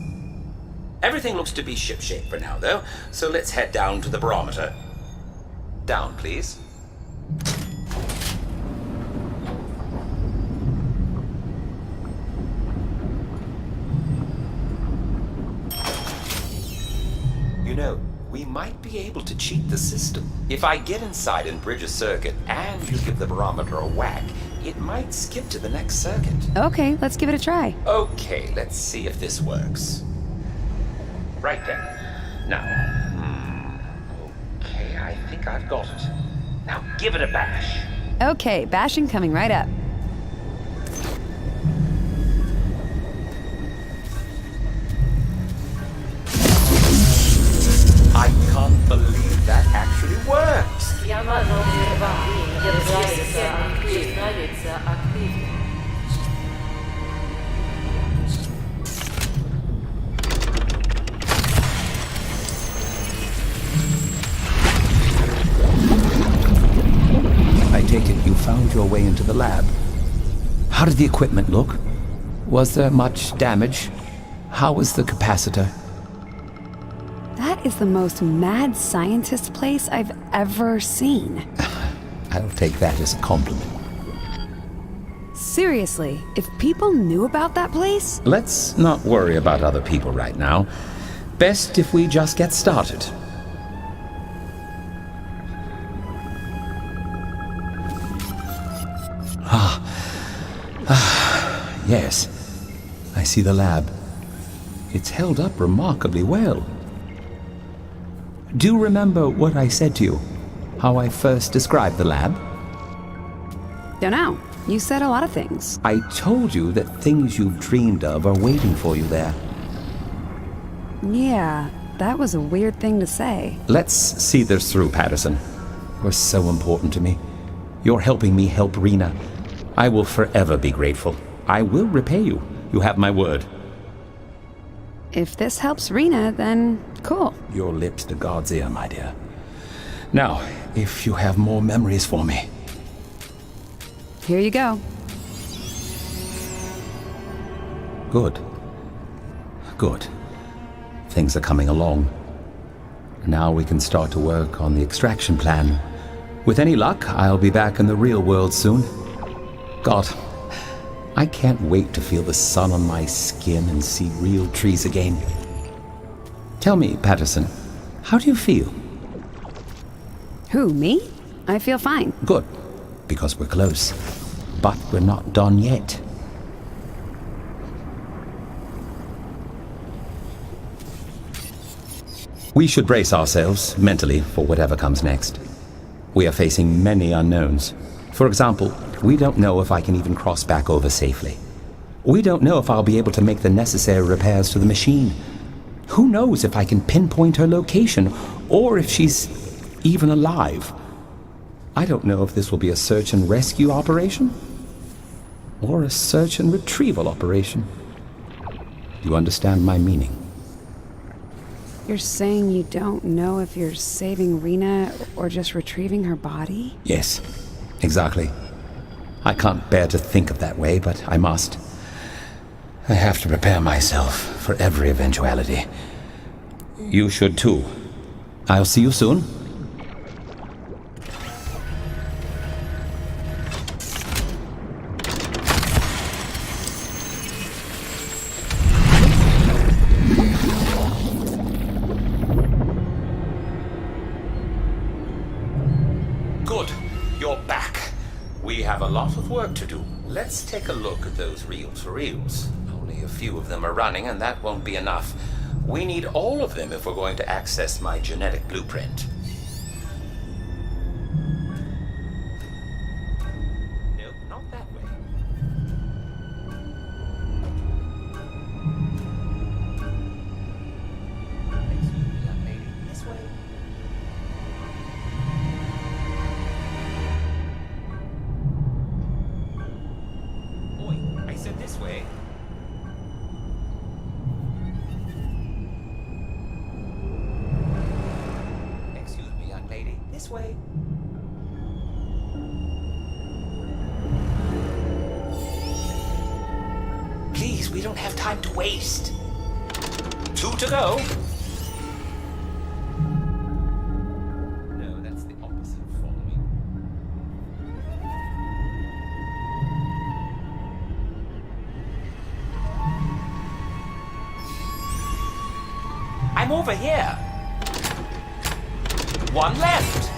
Everything looks to be shipshape for now, though, so let's head down to the barometer. Down, please. You know, we might be able to cheat the system. If I get inside and bridge a circuit and you give the barometer a whack, it might skip to the next circuit. Okay, let's give it a try. Okay, let's see if this works. Right then. Now, okay, I think I've got it. Now give it a bash. Okay, bashing coming right up. I can't believe that actually works. Chiamano VR1 Generator active. I take it you found your way into the lab. How did the equipment look? Was there much damage? How was the capacitor? That is the most mad scientist place I've ever seen. I'll take that as a compliment. Seriously, if people knew about that place? Let's not worry about other people right now. Best if we just get started. Yes, I see the lab. It's held up remarkably well. Do you remember what I said to you? How I first described the lab? Don't know. You said a lot of things. I told you that things you've dreamed of are waiting for you there. Yeah, that was a weird thing to say. Let's see this through, Patterson. You're so important to me. You're helping me help Rena. I will forever be grateful. I will repay you. You have my word. If this helps Rena, then cool. Your lips to God's ear, my dear. Now, if you have more memories for me. Here you go. Good. Good. Things are coming along. Now we can start to work on the extraction plan. With any luck, I'll be back in the real world soon. God, I can't wait to feel the sun on my skin and see real trees again. Tell me, Patterson, how do you feel? Who, me? I feel fine. Good, because we're close. But we're not done yet. We should brace ourselves mentally for whatever comes next. We are facing many unknowns. For example, we don't know if I can even cross back over safely. We don't know if I'll be able to make the necessary repairs to the machine. Who knows if I can pinpoint her location, or if she's even alive. I don't know if this will be a search and rescue operation, or a search and retrieval operation. Do you understand my meaning? You're saying you don't know if you're saving Rena or just retrieving her body? Yes. Exactly. I can't bear to think of that way, but I must. I have to prepare myself for every eventuality. You should too. I'll see you soon. Good. You're back. We have a lot of work to do. Let's take a look at those reels for reels. Only a few of them are running, and that won't be enough. We need all of them if we're going to access my genetic blueprint. Nope, not that way. Excuse me, young lady. This way. Oi, I said this way. Excuse me, young lady. This way. Please, we don't have time to waste. 2 to go. No, that's the opposite of following. I'm over here. 1 left.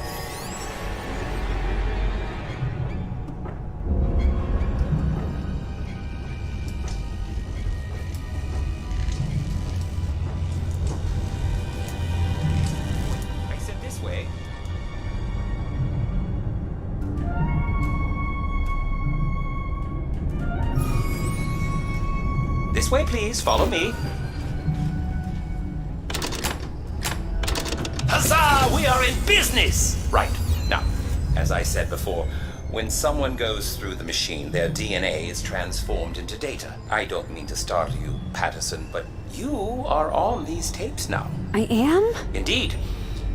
I said this way. This way, please. Follow me. Huzzah! We are in business! Right. Now, as I said before, when someone goes through the machine, their DNA is transformed into data. I don't mean to startle you, Patterson, but you are on these tapes now. I am? Indeed.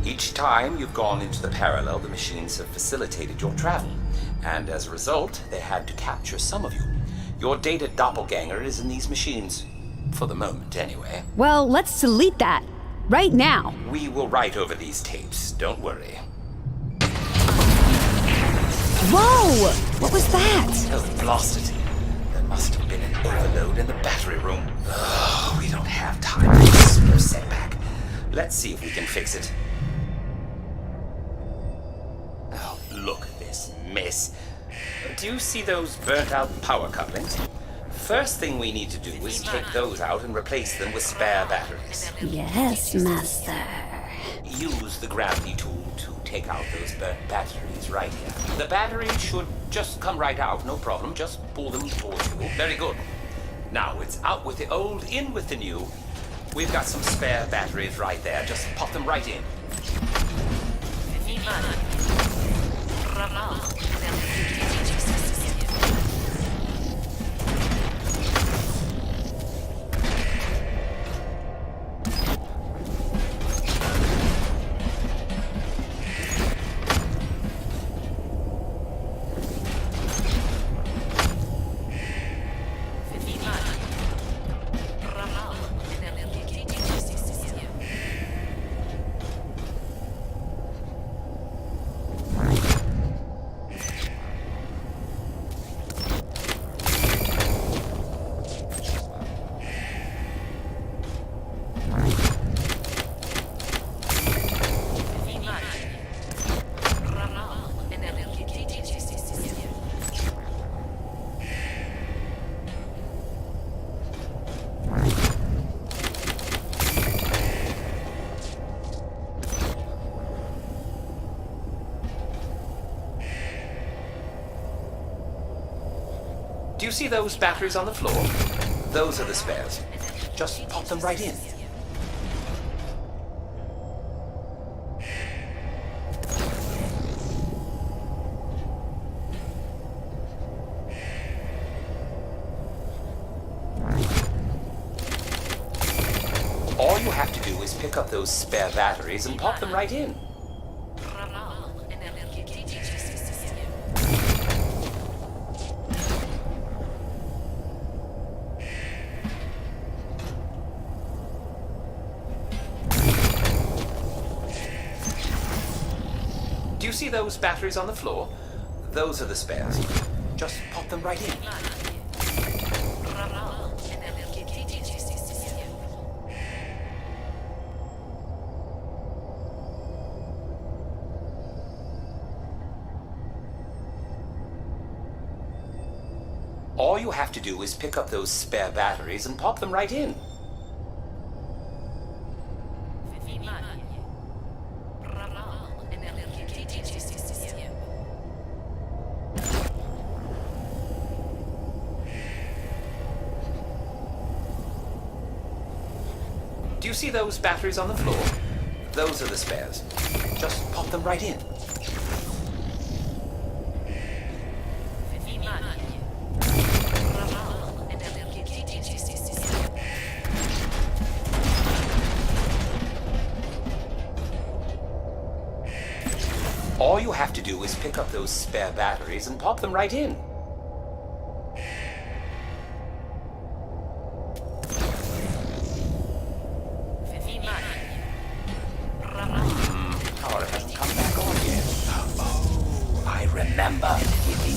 Each time you've gone into the parallel, the machines have facilitated your travel. And as a result, they had to capture some of you. Your data doppelganger is in these machines. For the moment, anyway. Well, let's delete that. Right now. We will write over these tapes, don't worry. Whoa! What was that? Oh, blasted. There must have been an overload in the battery room. Oh, we don't have time for this small setback. Let's see if we can fix it. Oh, look at this mess. Do you see those burnt-out power couplings? First thing we need to do is take those out and replace them with spare batteries. Yes, master. Use the gravity tool to take out those burnt batteries right here. The batteries should just come right out, no problem. Just pull them towards you. Very good. Now it's out with the old, in with the new. We've got some spare batteries right there. Just pop them right in. Do you see those batteries on the floor? Those are the spares. Just pop them right in. All you have to do is pick up those spare batteries and pop them right in. Do you see those batteries on the floor? Those are the spares. Just pop them right in. All you have to do is pick up those spare batteries and pop them right in. Do you see those batteries on the floor? Those are the spares. Just pop them right in. All you have to do is pick up those spare batteries and pop them right in. Power hasn't come back on yet. Oh, I remember.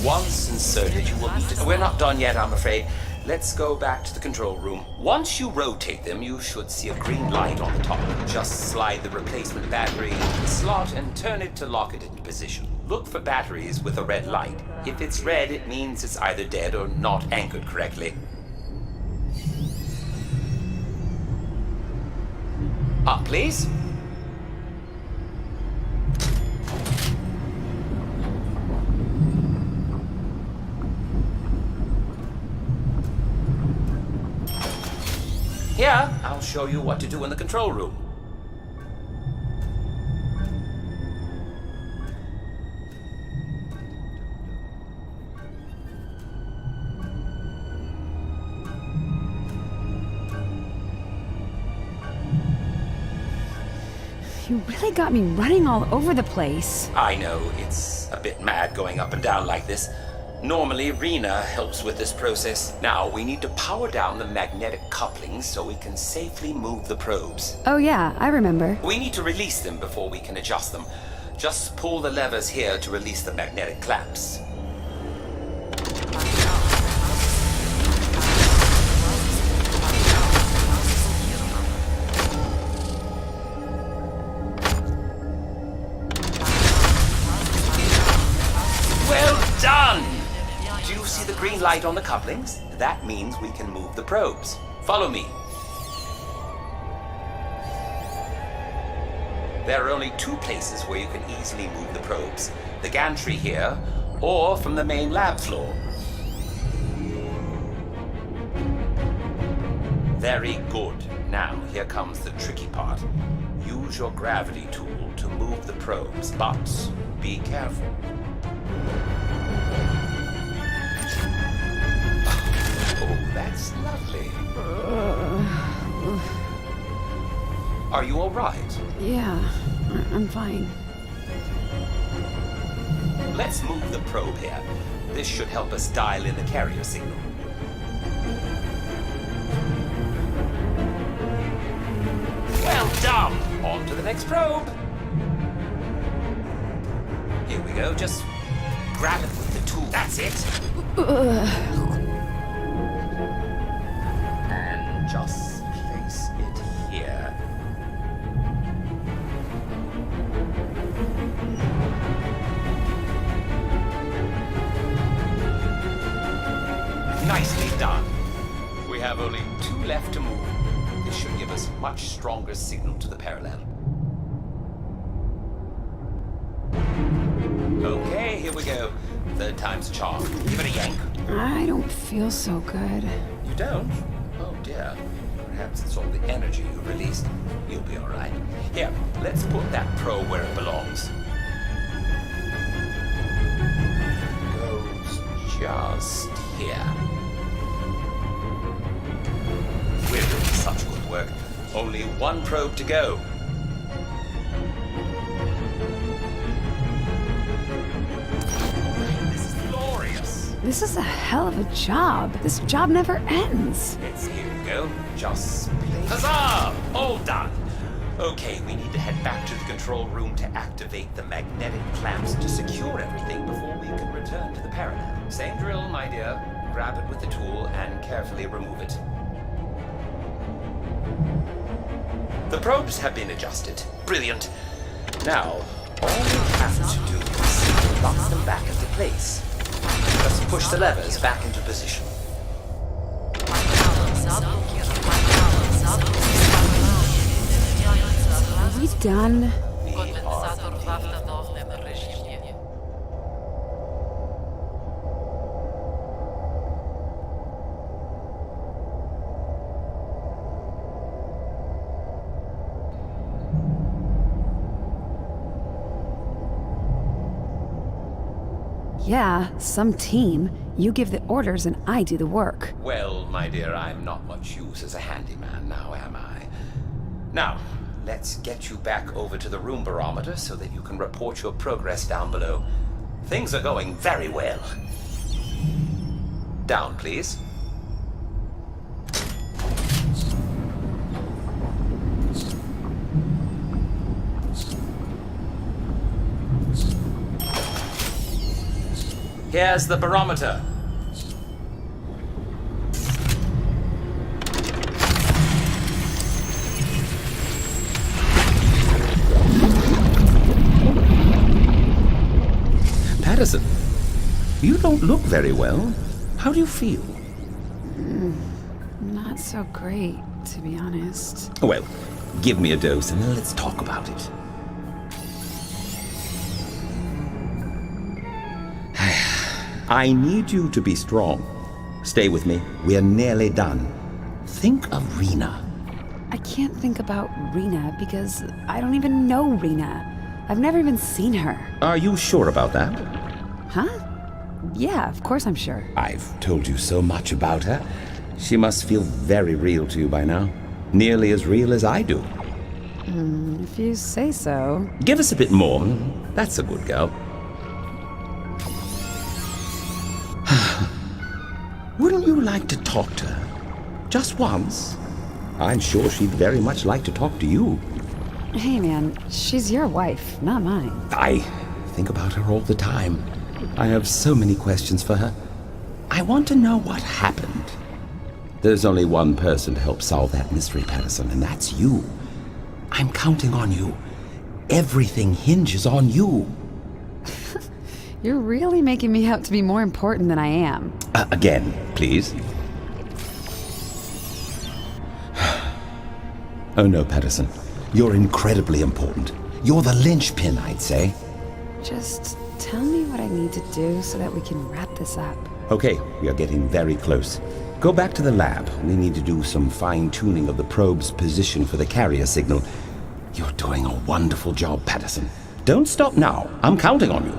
Once inserted, you will need to... We're not done yet, I'm afraid. Let's go back to the control room. Once you rotate them, you should see a green light on the top. Just slide the replacement battery into the slot and turn it to lock it into position. Look for batteries with a red light. If it's red, it means it's either dead or not anchored correctly. Up, please. Here, I'll show you what to do in the control room. You really got me running all over the place. I know, it's a bit mad going up and down like this. Normally, Rena helps with this process. Now, we need to power down the magnetic couplings so we can safely move the probes. Oh yeah, I remember. We need to release them before we can adjust them. Just pull the levers here to release the magnetic clamps. Well done! Do you see the green light on the couplings? That means we can move the probes. Follow me. There are only two places where you can easily move the probes. The gantry here, or from the main lab floor. Very good. Now, here comes the tricky part. Use your gravity tool to move the probes, but be careful. Oh, that's lovely. Are you all right? Yeah, I'm fine. Let's move the probe here. This should help us dial in the carrier signal. Well done! On to the next probe. Here we go. Just grab it with the tool. That's it. And just place it here. Nicely done. We have only two left to move. This should give us much stronger signal to the parallel. Okay, here we go. Third time's a charm. Give it a yank. I don't feel so good. You don't? Oh dear. Perhaps it's all the energy you released. You'll be all right. Here, let's put that probe where it belongs. Goes just here. We're doing such good work. Only one probe to go. This is glorious. This is a hell of a job. This job never ends. Here we go. Just play. Huzzah! All done. Okay, we need to head back to the control room to activate the magnetic clamps to secure everything before we can return to the paradigm. Same drill, my dear. Grab it with the tool and carefully remove it. The probes have been adjusted. Brilliant. Now, all we have to do is lock them back into place. Just push the levers back into position. Are we done? Yeah, some team. You give the orders and I do the work. Well, my dear, I'm not much use as a handyman now, am I? Now, let's get you back over to the room barometer so that you can report your progress down below. Things are going very well. Down, please. Here's the barometer. Patterson, you don't look very well. How do you feel? Not so great, to be honest. Well, give me a dose and then let's talk about it. I need you to be strong. Stay with me. We're nearly done. Think of Rena. I can't think about Rena because I don't even know Rena. I've never even seen her. Are you sure about that? Huh? Yeah, of course I'm sure. I've told you so much about her. She must feel very real to you by now. Nearly as real as I do. If you say so. Give us a bit more. That's a good girl. Wouldn't you like to talk to her? Just once? I'm sure she'd very much like to talk to you. Hey man, she's your wife, not mine. I think about her all the time. I have so many questions for her. I want to know what happened. There's only one person to help solve that mystery, Patterson, and that's you. I'm counting on you. Everything hinges on you. You're really making me out to be more important than I am. Again, please. Oh no, Patterson. You're incredibly important. You're the linchpin, I'd say. Just tell me what I need to do so that we can wrap this up. Okay, we are getting very close. Go back to the lab. We need to do some fine-tuning of the probe's position for the carrier signal. You're doing a wonderful job, Patterson. Don't stop now. I'm counting on you.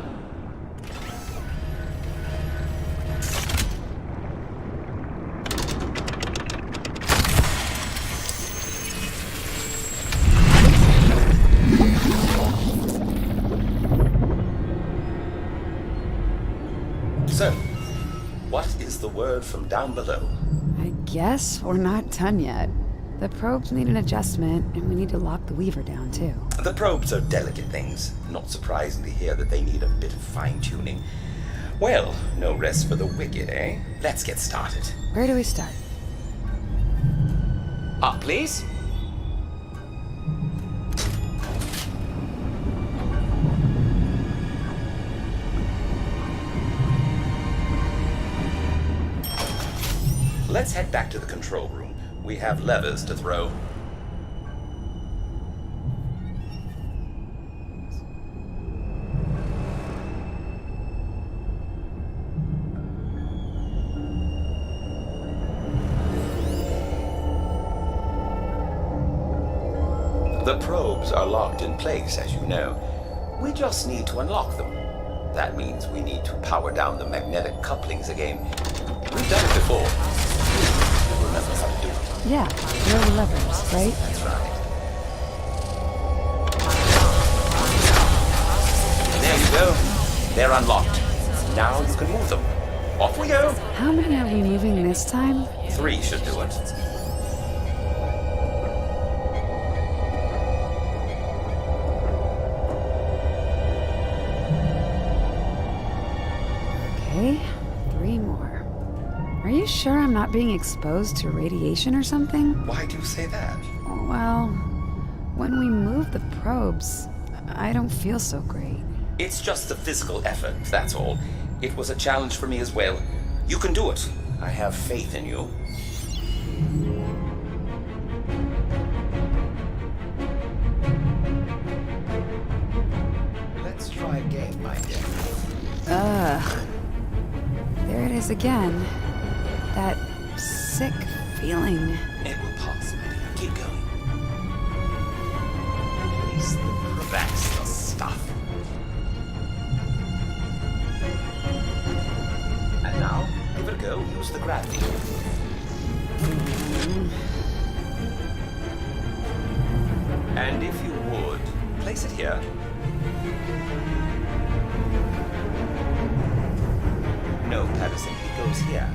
So, what is the word from down below? I guess we're not done yet. The probes need an adjustment, and we need to lock the Weaver down, too. The probes are delicate things. Not surprising to hear that they need a bit of fine-tuning. Well, no rest for the wicked, eh? Let's get started. Where do we start? Up, please. Let's head back to the control room. We have levers to throw. The probes are locked in place, as you know. We just need to unlock them. That means we need to power down the magnetic couplings again. We've done it before. You remember how to do it. Yeah, there are levers, right? That's right. There you go. They're unlocked. Now you can move them. Off we go. How many are we moving this time? 3 should do it. you sure I'm not being exposed to radiation or something? Why do you say that? Well, when we move the probes, I don't feel so great. It's just the physical effort, that's all. It was a challenge for me as well. You can do it. I have faith in you. Let's try again, my dear. Ugh. There it is again. That sick feeling. It will pass, my dear. Keep going. Release the crevasse, the stuff. And now, give it a go. Use the gravity. And if you would, place it here. No, Patterson, it goes here.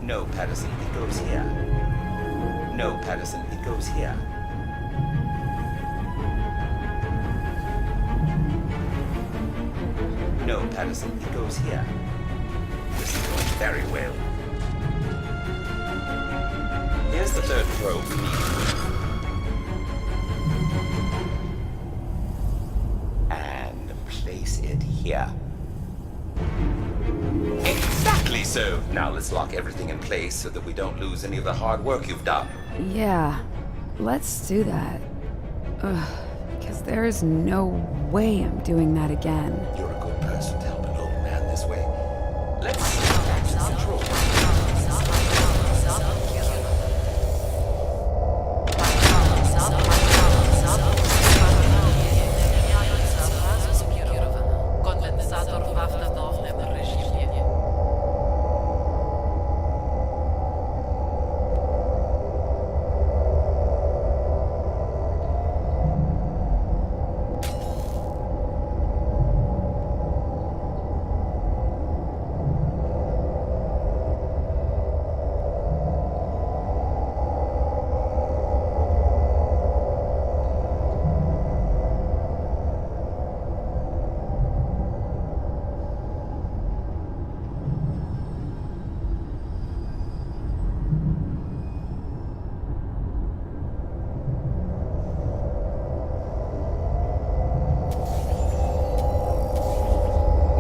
No, Patterson, it goes here. No, Patterson, it goes here. No, Patterson, it goes here. This is going very well. Here's the third probe we need. And place it here. Exactly so. Now let's lock everything in place so that we don't lose any of the hard work you've done. Yeah, let's do that. Ugh, because there is no way I'm doing that again. You're a good person to help an old man this way. Let's see how that's control.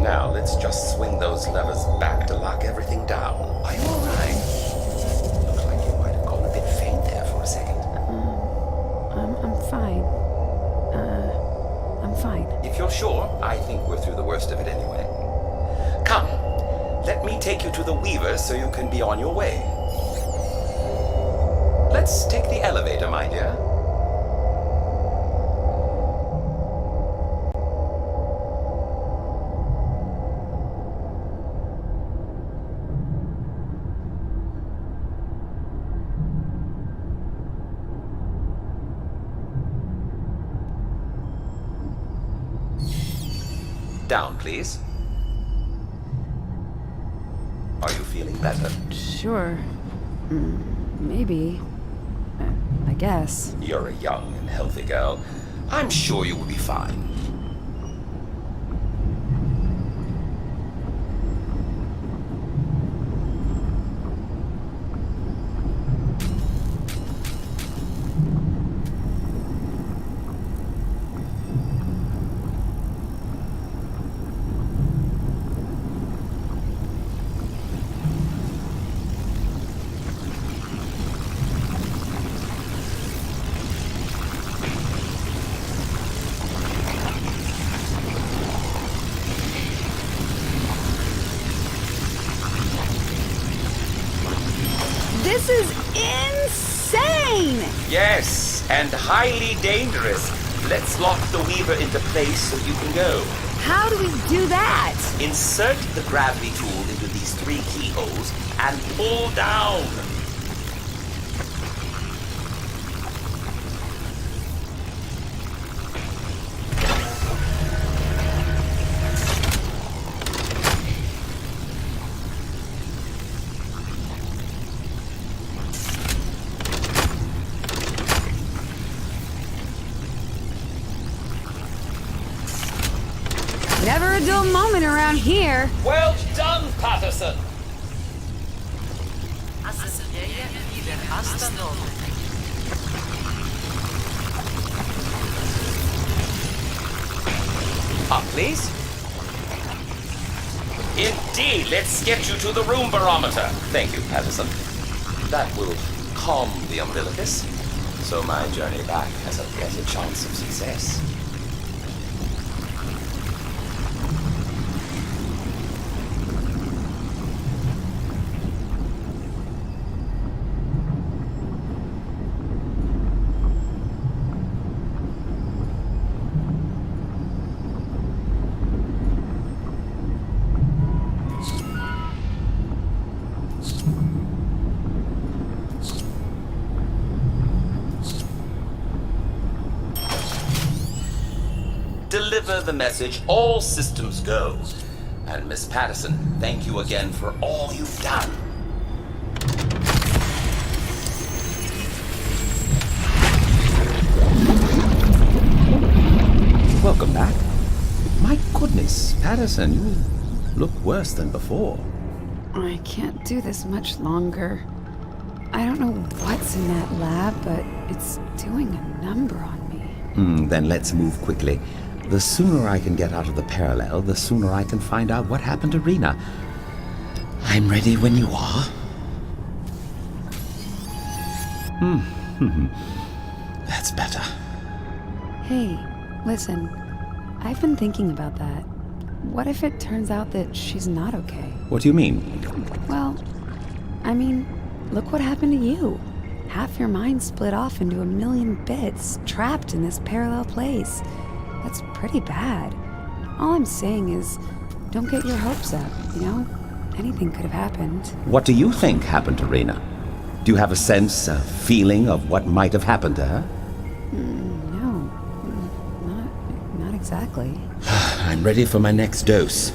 Now, let's just swing those levers back to lock everything down. Are you all right? Looks like you might have gone a bit faint there for a second. I'm fine. I'm fine. If you're sure, I think we're through the worst of it anyway. Come, let me take you to the Weaver so you can be on your way. Let's take the elevator, my dear. Down, please. Are you feeling better? Sure. Maybe. I guess. You're a young and healthy girl. I'm sure you will be fine. This is insane! Yes, and highly dangerous. Let's lock the Weaver into place so you can go. How do we do that? Insert the gravity tool into these 3 keyholes and pull down. Never a dull moment around here. Well done, Patterson. Hasta luego. Up, please. Indeed, let's get you to the room barometer. Thank you, Patterson. That will calm the umbilicus, so my journey back has a better chance of success. Deliver the message, all systems go. And Miss Patterson, thank you again for all you've done. Welcome back. My goodness, Patterson, you look worse than before. I can't do this much longer. I don't know what's in that lab, but it's doing a number on me. Then let's move quickly. The sooner I can get out of the parallel, the sooner I can find out what happened to Rena. I'm ready when you are. That's better. Hey, listen. I've been thinking about that. What if it turns out that she's not okay? What do you mean? Well, I mean, look what happened to you. Half your mind split off into a million bits, trapped in this parallel place. That's pretty bad. All I'm saying is, don't get your hopes up, you know? Anything could have happened. What do you think happened to Rena? Do you have a sense, a feeling of what might have happened to her? No, not exactly. I'm ready for my next dose.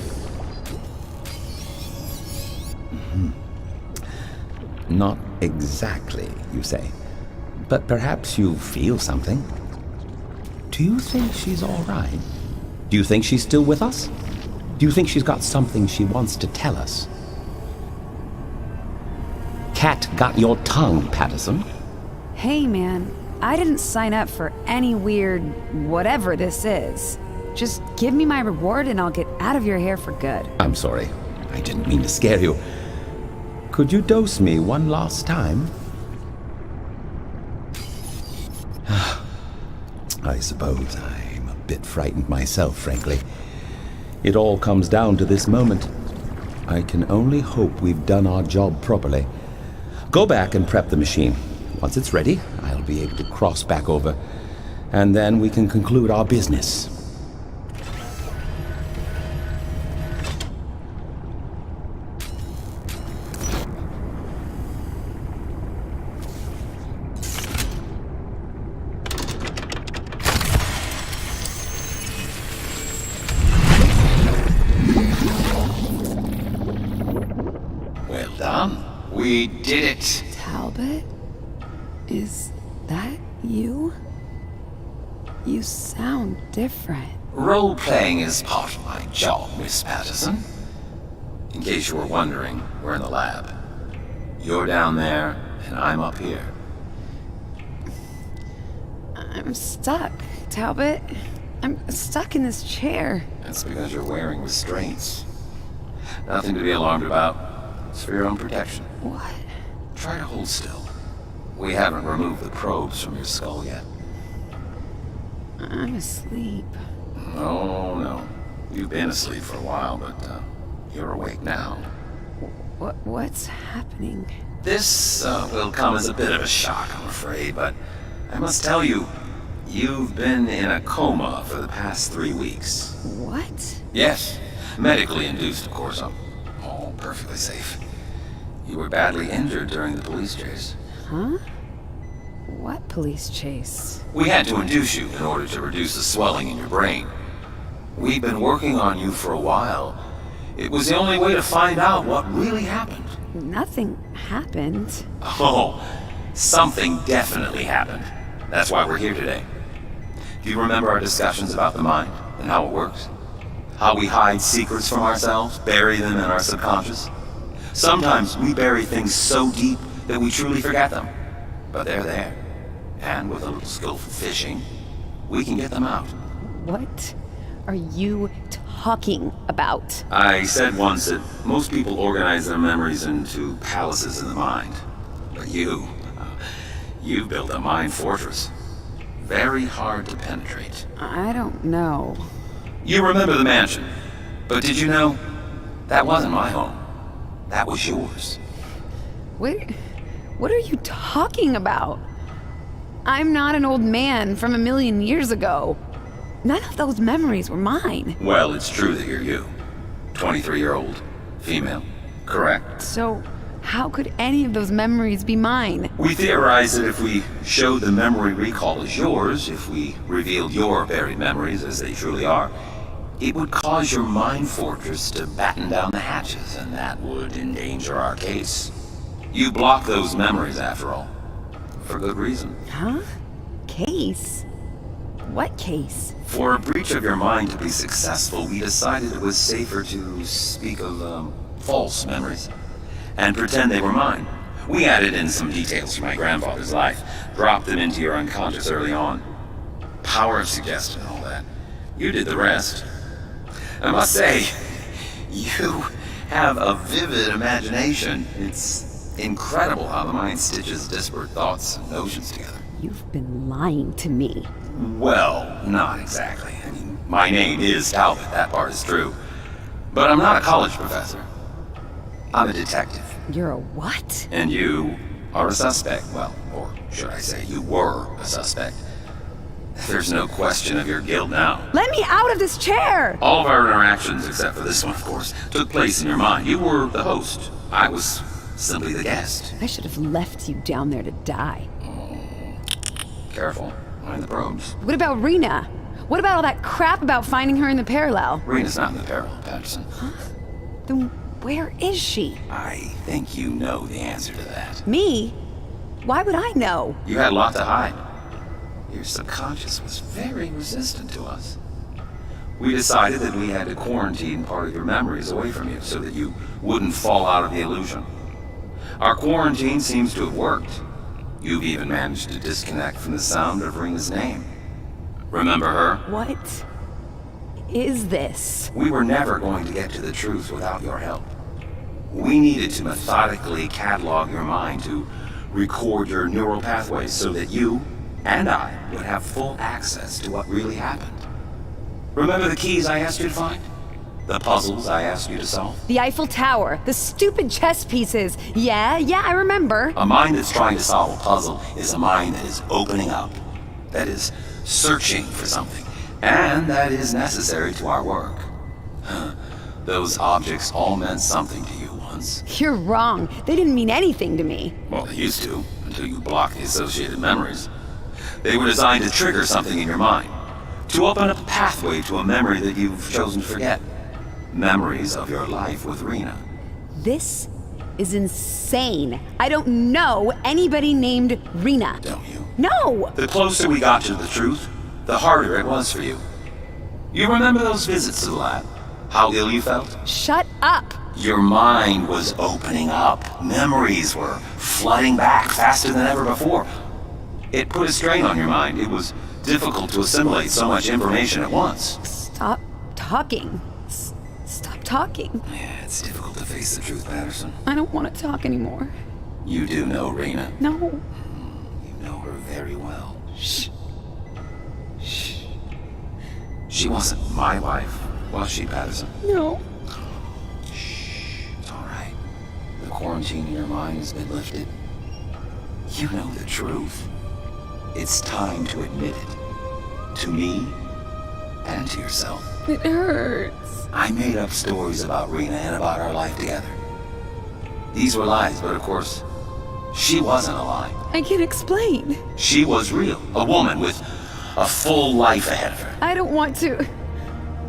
Not exactly, you say. But perhaps you feel something. Do you think she's all right? Do you think she's still with us? Do you think she's got something she wants to tell us? Cat got your tongue, Patterson. Hey, man, I didn't sign up for any weird whatever this is. Just give me my reward and I'll get out of your hair for good. I'm sorry. I didn't mean to scare you. Could you dose me one last time? I suppose I'm a bit frightened myself, frankly. It all comes down to this moment. I can only hope we've done our job properly. Go back and prep the machine. Once it's ready, I'll be able to cross back over, and then we can conclude our business. Well done. We did it. Talbot? Is that you? You sound different. Role-playing is part of my job, Miss Patterson. In case you were wondering, we're in the lab. You're down there, and I'm up here. I'm stuck, Talbot. I'm stuck in this chair. That's because you're wearing restraints. Nothing to be alarmed about. It's for your own protection. What? Try to hold still. We haven't removed the probes from your skull yet. I'm asleep. No. You've been asleep for a while, but you're awake now. What's happening? This will come as a bit of a shock, I'm afraid, but I must tell you, you've been in a coma for the past 3 weeks. What? Yes, medically induced, of course. All perfectly safe. You were badly injured during the police chase. Huh? What police chase? We had to induce you in order to reduce the swelling in your brain. We've been working on you for a while. It was the only way to find out what really happened. Nothing happened. Oh, something definitely happened. That's why we're here today. Do you remember our discussions about the mind and how it works? How we hide secrets from ourselves, bury them in our subconscious? Sometimes we bury things so deep that we truly forget them. But they're there. And with a little skillful fishing, we can get them out. What are you talking about? I said once that most people organize their memories into palaces in the mind. But you've built a mind fortress. Very hard to penetrate. I don't know. You remember the mansion. But did you know? That wasn't my home. That was yours. What are you talking about? I'm not an old man from 1,000,000 years ago. None of those memories were mine. Well, it's true that you're you. 23-year-old, female, correct? So, how could any of those memories be mine? We theorized that if we showed the memory recall as yours, if we revealed your buried memories as they truly are, it would cause your mind fortress to batten down the hatches, and that would endanger our case. You block those memories, after all. For good reason. Huh? Case? What case? For a breach of your mind to be successful, we decided it was safer to speak of, false memories and pretend they were mine. We added in some details from my grandfather's life, dropped them into your unconscious early on. Power of suggestion and all that. You did the rest. I must say, you have a vivid imagination. It's incredible how the mind stitches disparate thoughts and notions together. You've been lying to me. Well, not exactly. I mean, my name is Talbot, that part is true. But I'm not a college professor. I'm a detective. You're a what? And you are a suspect. Well, or should I say, you were a suspect. There's no question of your guilt now. Let me out of this chair! All of our interactions, except for this one, of course, took place in your mind. You were the host. I was simply the guest. I should have left you down there to die. Careful. Mind the probes. What about Rena? What about all that crap about finding her in the parallel? Rena's not in the parallel, Patterson. Then where is she? I think you know the answer to that. Me? Why would I know? You had a lot to hide. Your subconscious was very resistant to us. We decided that we had to quarantine part of your memories away from you so that you wouldn't fall out of the illusion. Our quarantine seems to have worked. You've even managed to disconnect from the sound of Rena's name. Remember her? What is this? We were never going to get to the truth without your help. We needed to methodically catalog your mind, to record your neural pathways so that you and I would have full access to what really happened. Remember the keys I asked you to find? The puzzles I asked you to solve? The Eiffel Tower, the stupid chess pieces. Yeah, I remember. A mind that's trying to solve a puzzle is a mind that is opening up, that is searching for something, and that is necessary to our work. Those objects all meant something to you once. You're wrong. They didn't mean anything to me. Well, they used to, until you blocked the associated memories. They were designed to trigger something in your mind, to open up a pathway to a memory that you've chosen to forget. Memories of your life with Rena. This is insane. I don't know anybody named Rena. Don't you? No! The closer we got to the truth, the harder it was for you. You remember those visits to the lab? How ill you felt? Shut up! Your mind was opening up. Memories were flooding back faster than ever before. It put a strain on your mind. It was difficult to assimilate so much information at once. Stop talking. Stop talking. Yeah, it's difficult to face the truth, Patterson. I don't want to talk anymore. You do know Rena. No. You know her very well. Shh. Shh. She wasn't my wife, was she, Patterson? No. Shh. It's all right. The quarantine in your mind has been lifted. You know the truth. It's time to admit it. To me, and to yourself. It hurts. I made up stories about Rena and about our life together. These were lies, but of course, she wasn't a lie. I can't explain. She was real. A woman with a full life ahead of her. I don't want to.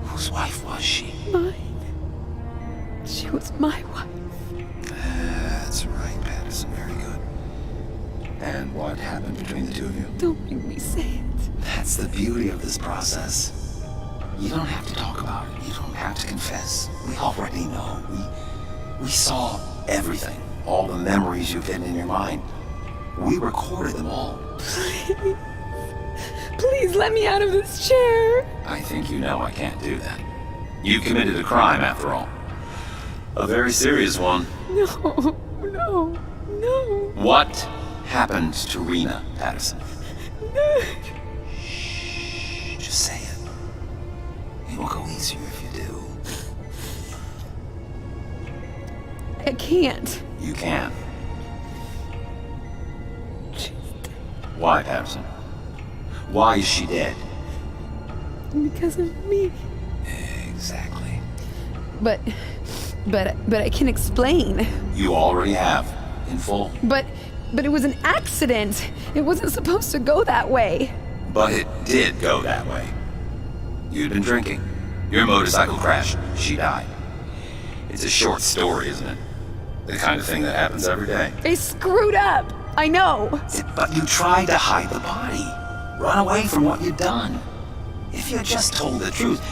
Whose wife was she? Mine. She was my wife. That's right, Patterson. Very good. And what happened between the two of you? Don't make me say it. That's the beauty of this process. You don't have to talk about it. You don't have to confess. We already know. We saw everything. All the memories you've hidden in your mind. We recorded them all. Please let me out of this chair. I think you know I can't do that. You committed a crime, after all. A very serious one. No. What happened to Rena, Patterson? No. Shh, just say it. It will go easier if you do. I can't. You can. Why, Patterson? Why is she dead? Because of me. Exactly. But I can explain. You already have, in full. But it was an accident. It wasn't supposed to go that way. But it did go that way. You'd been drinking. Your motorcycle crashed. She died. It's a short story, isn't it? The kind of thing that happens every day. I screwed up. I know. But you tried to hide the body. Run away from what you'd done. If you had just told the truth,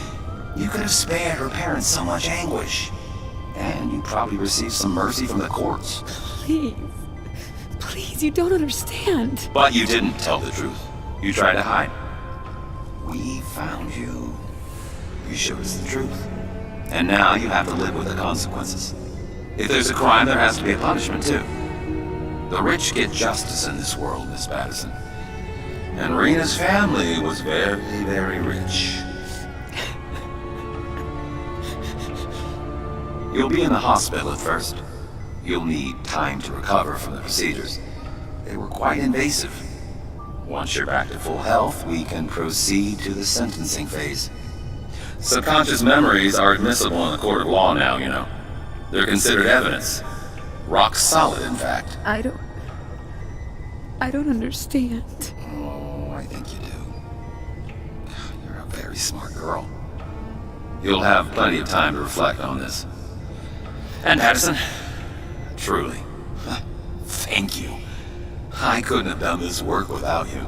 you could have spared her parents so much anguish. And you'd probably receive some mercy from the courts. Please, you don't understand. But you didn't tell the truth. You tried to hide. We found you. You showed us the truth. And now you have to live with the consequences. If there's a crime, there has to be a punishment, too. The rich get justice in this world, Miss Patterson. And Rena's family was very, very rich. You'll be in the hospital at first. You'll need time to recover from the procedures. They were quite invasive. Once you're back to full health, we can proceed to the sentencing phase. Subconscious memories are admissible in a court of law now, you know. They're considered evidence. Rock solid, in fact. I don't understand. Oh, I think you do. You're a very smart girl. You'll have plenty of time to reflect on this. And Patterson, truly, thank you. I couldn't have done this work without you.